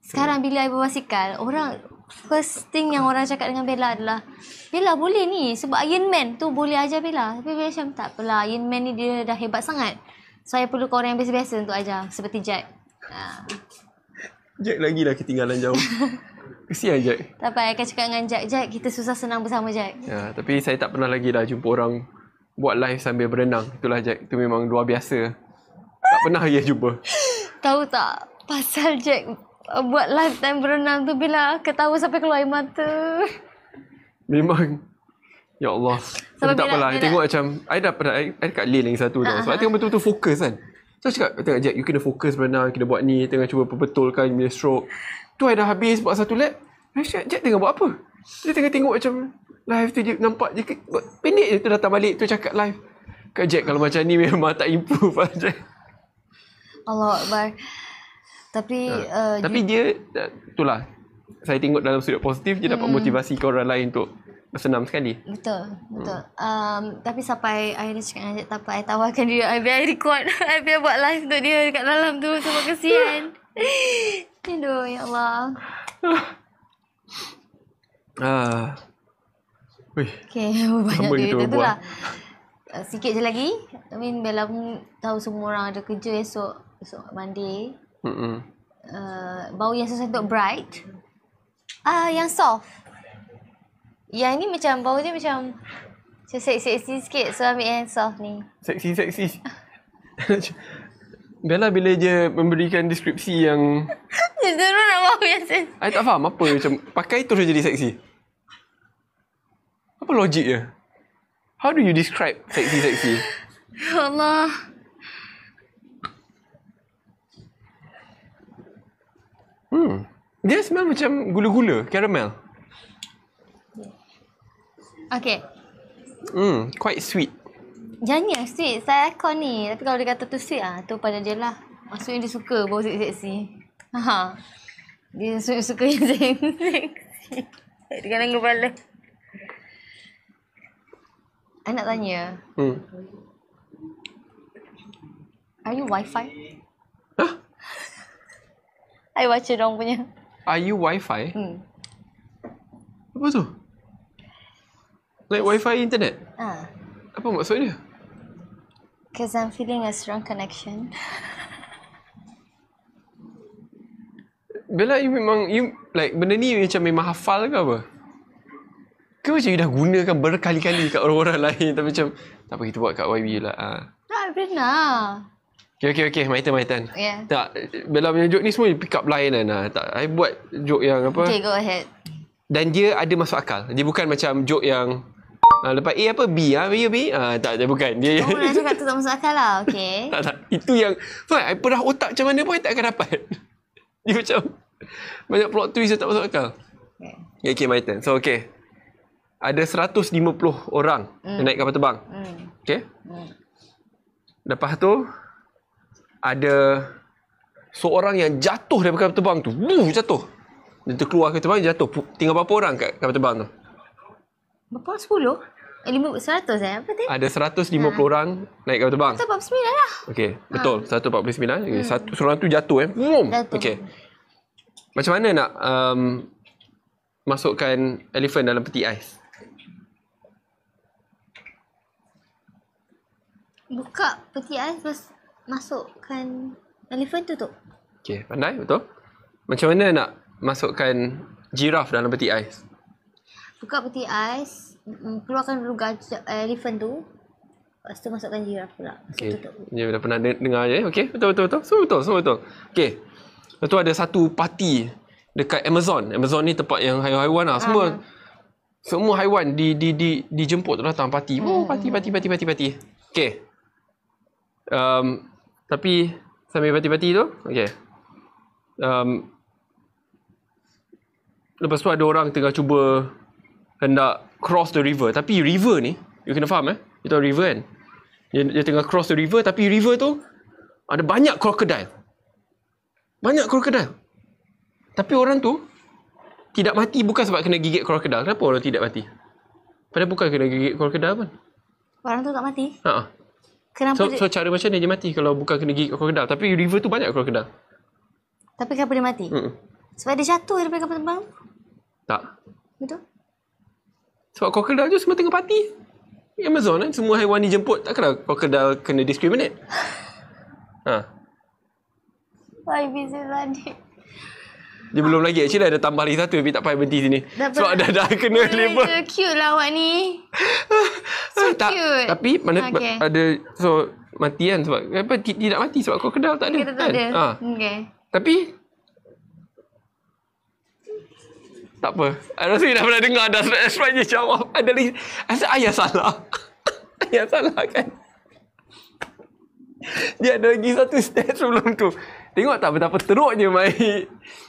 Sekarang bila I berbasikal, orang first thing yang orang cakap dengan Bella adalah, Bella boleh ni sebab Iron Man tu boleh ajar Bella. Tapi Bella macam tak apalah, Iron Man ni dia dah hebat sangat. Saya perlukan orang yang biasa-biasa untuk ajar. Seperti Jack. Jack lagi lah ketinggalan jauh. Kesian Jack. Tak apa, I akan cakap dengan Jack. Jack, kita susah senang bersama Jack. Tapi saya tak pernah lagi dah jumpa orang buat live sambil berenang. Itulah Jack. Itu memang luar biasa. Tak pernah lagi jumpa. Tahu tak, pasal Jack buat live time berenang tu, bila ketawa sampai keluar air mata. Memang. Ya Allah. Tapi tak apalah. I tengok macam, I dah pernah, I dekat lane lagi satu tau. Sebab I tengok betul-betul fokus kan. So I cakap, tengok Jack, you kena fokus berenang, kena buat ni, tengah cuba perbetulkan bila stroke. Tu I dah habis buat satu lap. I cakap, Jack tengah buat apa? Dia tengah tengok macam live tu, dia nampak je pendek je tu datang balik tu cakap live. Kak Jack, kalau macam ni memang tak improve lah Jack. Allah Akbar. Tapi tapi dia itulah, saya tengok dalam sudut positif, dia dapat motivasi ke orang lain untuk bersenam sekali. Betul. Tapi sampai I dah cakap dengan Jack, tak apa, I tawarkan dia, I biar record, I biar buat live untuk dia dekat dalam tu. Sebab kesian. Aduh, ya Allah. Okay, banyak duit tu lah. Sikit je lagi. I mean, Bella pun tahu semua orang ada kerja esok Monday. Bau yang sesuai untuk bright. Yang soft. Yang ni macam bau dia macam seksi sikit. So ambil yang soft ni. Seksi. Bella bila je memberikan deskripsi yang dia terus nak bau yang seksi. I tak faham apa macam pakai terus jadi seksi. Apa logik dia? How do you describe seksi? Ya Allah. Dia smell macam gula-gula, caramel. Okay. Quite sweet. Jangan sweet. Saya akon ni. Tapi kalau dia kata tu sweet, tu pada dia lah. Maksudnya dia suka bau seksi. Dia suka yang seksi. Dia kadang kepala. I nak tanya. Are you Wi-Fi? Hah? I baca dong punya. Are you Wi-Fi? Apa tu? Like Wi-Fi internet? Apa maksud dia? Because I'm feeling a strong connection. Bella, you memang, like, benda ni macam memang hafal ke apa? Ke macam you dah gunakan berkali-kali kat orang-orang lain, tapi macam, tak apa, kita buat kat YB lah. Tak pernah. Okay, my turn. Yeah. Tak, Bella punya joke ni semua pick up line kan. Tak, I buat joke yang apa. Okay, go ahead. Dan dia ada masuk akal. Dia bukan macam joke yang, lepas A apa? B, B. Tak, dia bukan. Dia, Oh, nak cakap tu tak masuk akal lah. Okay. tak. Itu yang, I perah otak macam mana pun, I tak akan dapat. Dia macam, banyak plot twist yang tak masuk akal. Okay, my turn. So, okay. Ada 150 orang yang naik kapal terbang. Okay? Lepas tu, ada seorang yang jatuh daripada kapal terbang tu. Jatuh. Dia terkeluar kapal terbang, jatuh. Tinggal berapa orang kat kapal terbang tu? Berapa? 10? 100 Apa tu? Ada 150 orang naik kapal terbang. 149 lah. Okey, betul. 149. Okay. Seorang tu jatuh Boom. Jatuh. Okey. Macam mana nak masukkan elephant dalam peti ais? Buka peti ais terus masukkan elephant tu. Okey, pandai, betul. Macam mana nak masukkan giraffe dalam peti ais? Buka peti ais, keluarkan dulu elephant tu. Lepas tu masukkan giraffe pula. Okey. Tutup. Dia dah pernah dengar je. Okey, betul. Semua betul. Okey. Lepas tu ada satu parti dekat Amazon. Amazon ni tempat yang haiwan-haiwan lah. Semua haiwan dijemput datang parti. Parti. Okey. Tapi sambil parti-parti tu, okey. Lepas tu ada orang tengah cuba hendak cross the river. Tapi river ni, you kena faham you tahu river kan? Dia tengah cross the river, tapi river tu ada banyak krokodil. Tapi orang tu tidak mati bukan sebab kena gigit krokodil. Kenapa orang tidak mati? Padahal bukan kena gigit krokodil pun. Orang tu tak mati? Ha. Kenapa So cara macam ni dia mati kalau bukan kena gigit krokodil. Tapi river tu banyak krokodil. Tapi kenapa dia mati? Sebab dia jatuh daripada kapal terbang? Tak. Betul? Sebab krokodil tu semua tengah parti. Amazon kan, semua haiwan dijemput. Takkanlah krokodil kena discriminate. Why busy tadi? Dia belum lagi. Actually ada tambah lagi satu tapi tak payah berhenti sini. Sebab dah kena label. Cute lah awak ni. So cute. Tapi mana ada, so mati kan sebab apa, tidak mati sebab krokodil tak ada. Kita tak ada. Okay. Tapi tak apa. Rasa dah pernah dengar dah. That's why dia jawab. Ada lagi. Rasa ayah salah. Ayah salah kan. Dia ada lagi satu step sebelum tu. Tengok tak betapa teruknya Mai.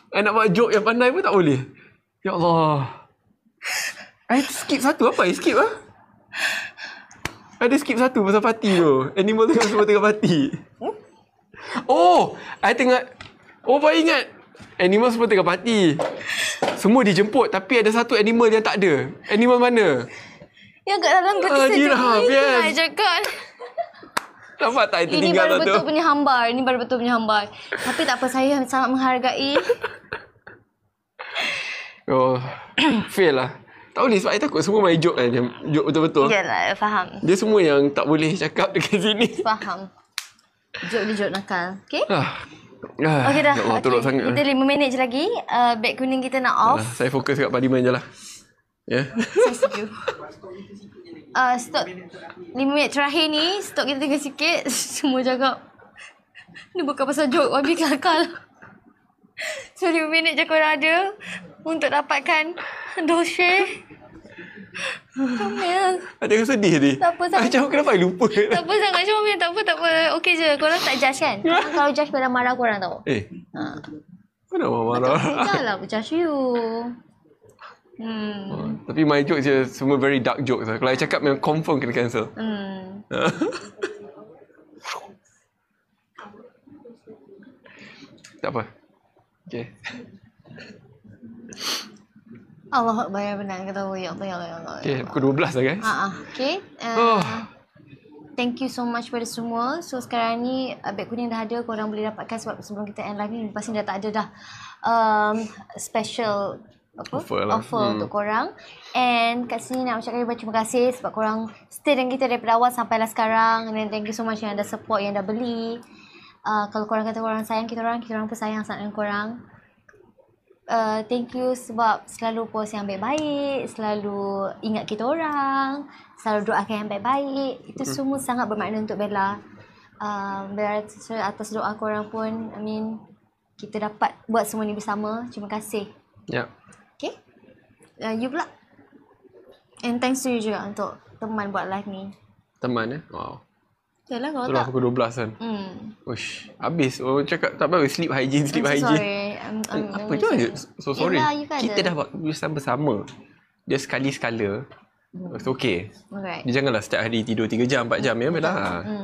Nak buat joke yang pandai pun tak boleh. Ya Allah. I skip satu. Apa I skip lah? Ada skip satu pasal parti tu. Animal tengah semua tengah parti. Oh, I tengah. Oh, baik ingat. Animal semua tengah parti. Semua dijemput tapi ada satu animal yang tak ada. Animal mana? Yang kat dalam peti sejuk. Giraffe, yes. Itu cakap. Nampak tak itu Ini tinggal baru tu? betul punya hambar. Ini baru betul punya hambar. Tapi tak apa, saya sangat menghargai. Oh, fail lah. Tak boleh sebab saya takut semua main joke kan. Joke betul-betul. Yalah, faham. Dia semua yang tak boleh cakap dekat sini. Faham. Joke dia joke nakal. Okay? Okey dah. Ya Allah, teruk sangat. Kita 5 minit je lagi. Beg kuning kita nak off. Saya fokus kat parlimen je lah. Ya. Saya setuju. Stok 5 minit terakhir ni, stok kita tinggal sikit. Semua cakap, ni bukan pasal joke, wabi kelakar. So 5 minit je korang ada untuk dapatkan dolce. Comel. Ada yang sedih ni. Tak apa sangat. Macam kenapa I lupa? Tak apa sangat comel, tak apa. Okey je, korang tak judge kan? Korang kalau judge korang marah korang tau. Mana marah? Tak lah, judge you. Tapi my jokes je semua very dark jokes lah. Kalau I cakap memang confirm kena cancel. Tak apa. Okay. Allah Akbar, benar kata ya Allah. Okay, pukul 12 lah guys. Okay. Thank you so much pada semua. So sekarang ni beg kuning dah ada, korang boleh dapatkan sebab sebelum kita end live ni lepas ni dah tak ada dah special Offer lah. Untuk korang. And kat sini nak ucapkan terima kasih sebab korang stay dengan kita daripada awal sampailah sekarang. And then thank you so much yang dah support, yang dah beli. Kalau korang kata korang sayang kita orang pun sayang sangat dengan korang. Thank you sebab selalu post yang baik-baik, selalu ingat kita orang, selalu doakan yang baik-baik. Itu semua sangat bermakna untuk Bella. Bella atas doa korang pun, kita dapat buat semua ni bersama. Terima kasih. Ya. Okay. You pula. And thanks to you juga untuk teman buat live ni. Teman Wow. Yalah kalau Itulah tak. pukul 12 kan. Uish, habis. Oh, cakap tak apa. Sleep hygiene. I'm so sorry. Apa je aja. So sorry. Yelah, you kan Kita ada. dah buat bersama. Dia sekali-sekala. It's okay. Alright. Dia janganlah setiap hari tidur 3 jam, 4 jam. Ya, Bella.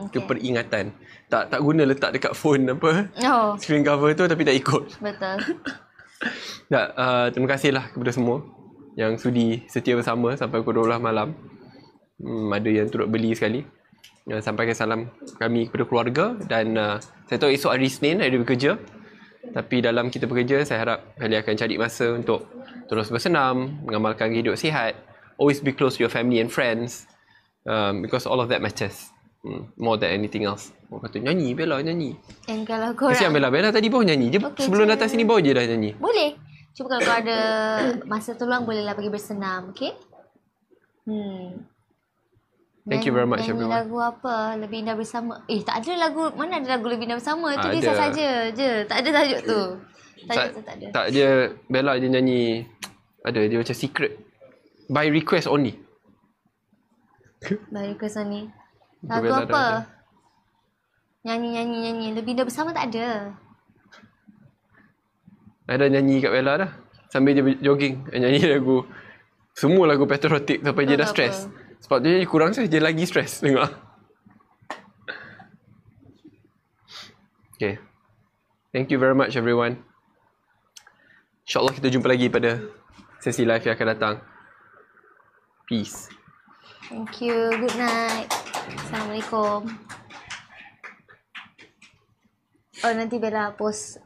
Itu okay. peringatan. Tak guna letak dekat phone apa. Oh, Screen cover tu tapi tak ikut. betul. Tak, terima kasihlah kepada semua yang sudi setia bersama sampai pukul 12 malam. Ada yang turut beli sekali. Sampaikan salam kami kepada keluarga dan saya tahu esok hari Isnin ada bekerja. Tapi dalam kita bekerja, saya harap kalian akan cari masa untuk terus bersenam, mengamalkan hidup sihat. Always be close to your family and friends because all of that matters more than anything else. Orang kata, nyanyi Bella, nyanyi. And kalau korang Kesian Bella tadi baru nyanyi. Dia Okay, sebelum je. datang sini baru je dah nyanyi. boleh. Cuba kalau kau ada masa tolong bolehlah pergi bersenam, okay? Thank you very much, nyanyi everyone. lagu apa? Lebih Indah Bersama. Tak ada lagu. Mana ada lagu Lebih Indah Bersama? Itu Ada. dia saja je. Tak ada tajuk tu. Tajuk tu tak ada. Tak, dia Bella dia nyanyi. Dia macam secret. By request only. Baru ke ni. Itu Lagu Bella dah apa? ada. Nyanyi. Lebih Indah Bersama tak ada. Ada nyanyi kat Bella dah. Sambil dia jogging. Nyanyi lagu. Semua lagu patriotic sampai dia dah Tak stres. apa. Sebab dia kurang stres, dia lagi stres. Tengok. Okay. Thank you very much everyone. InsyaAllah kita jumpa lagi pada sesi live yang akan datang. Peace. Thank you. Good night. Assalamualaikum. Nanti Bella post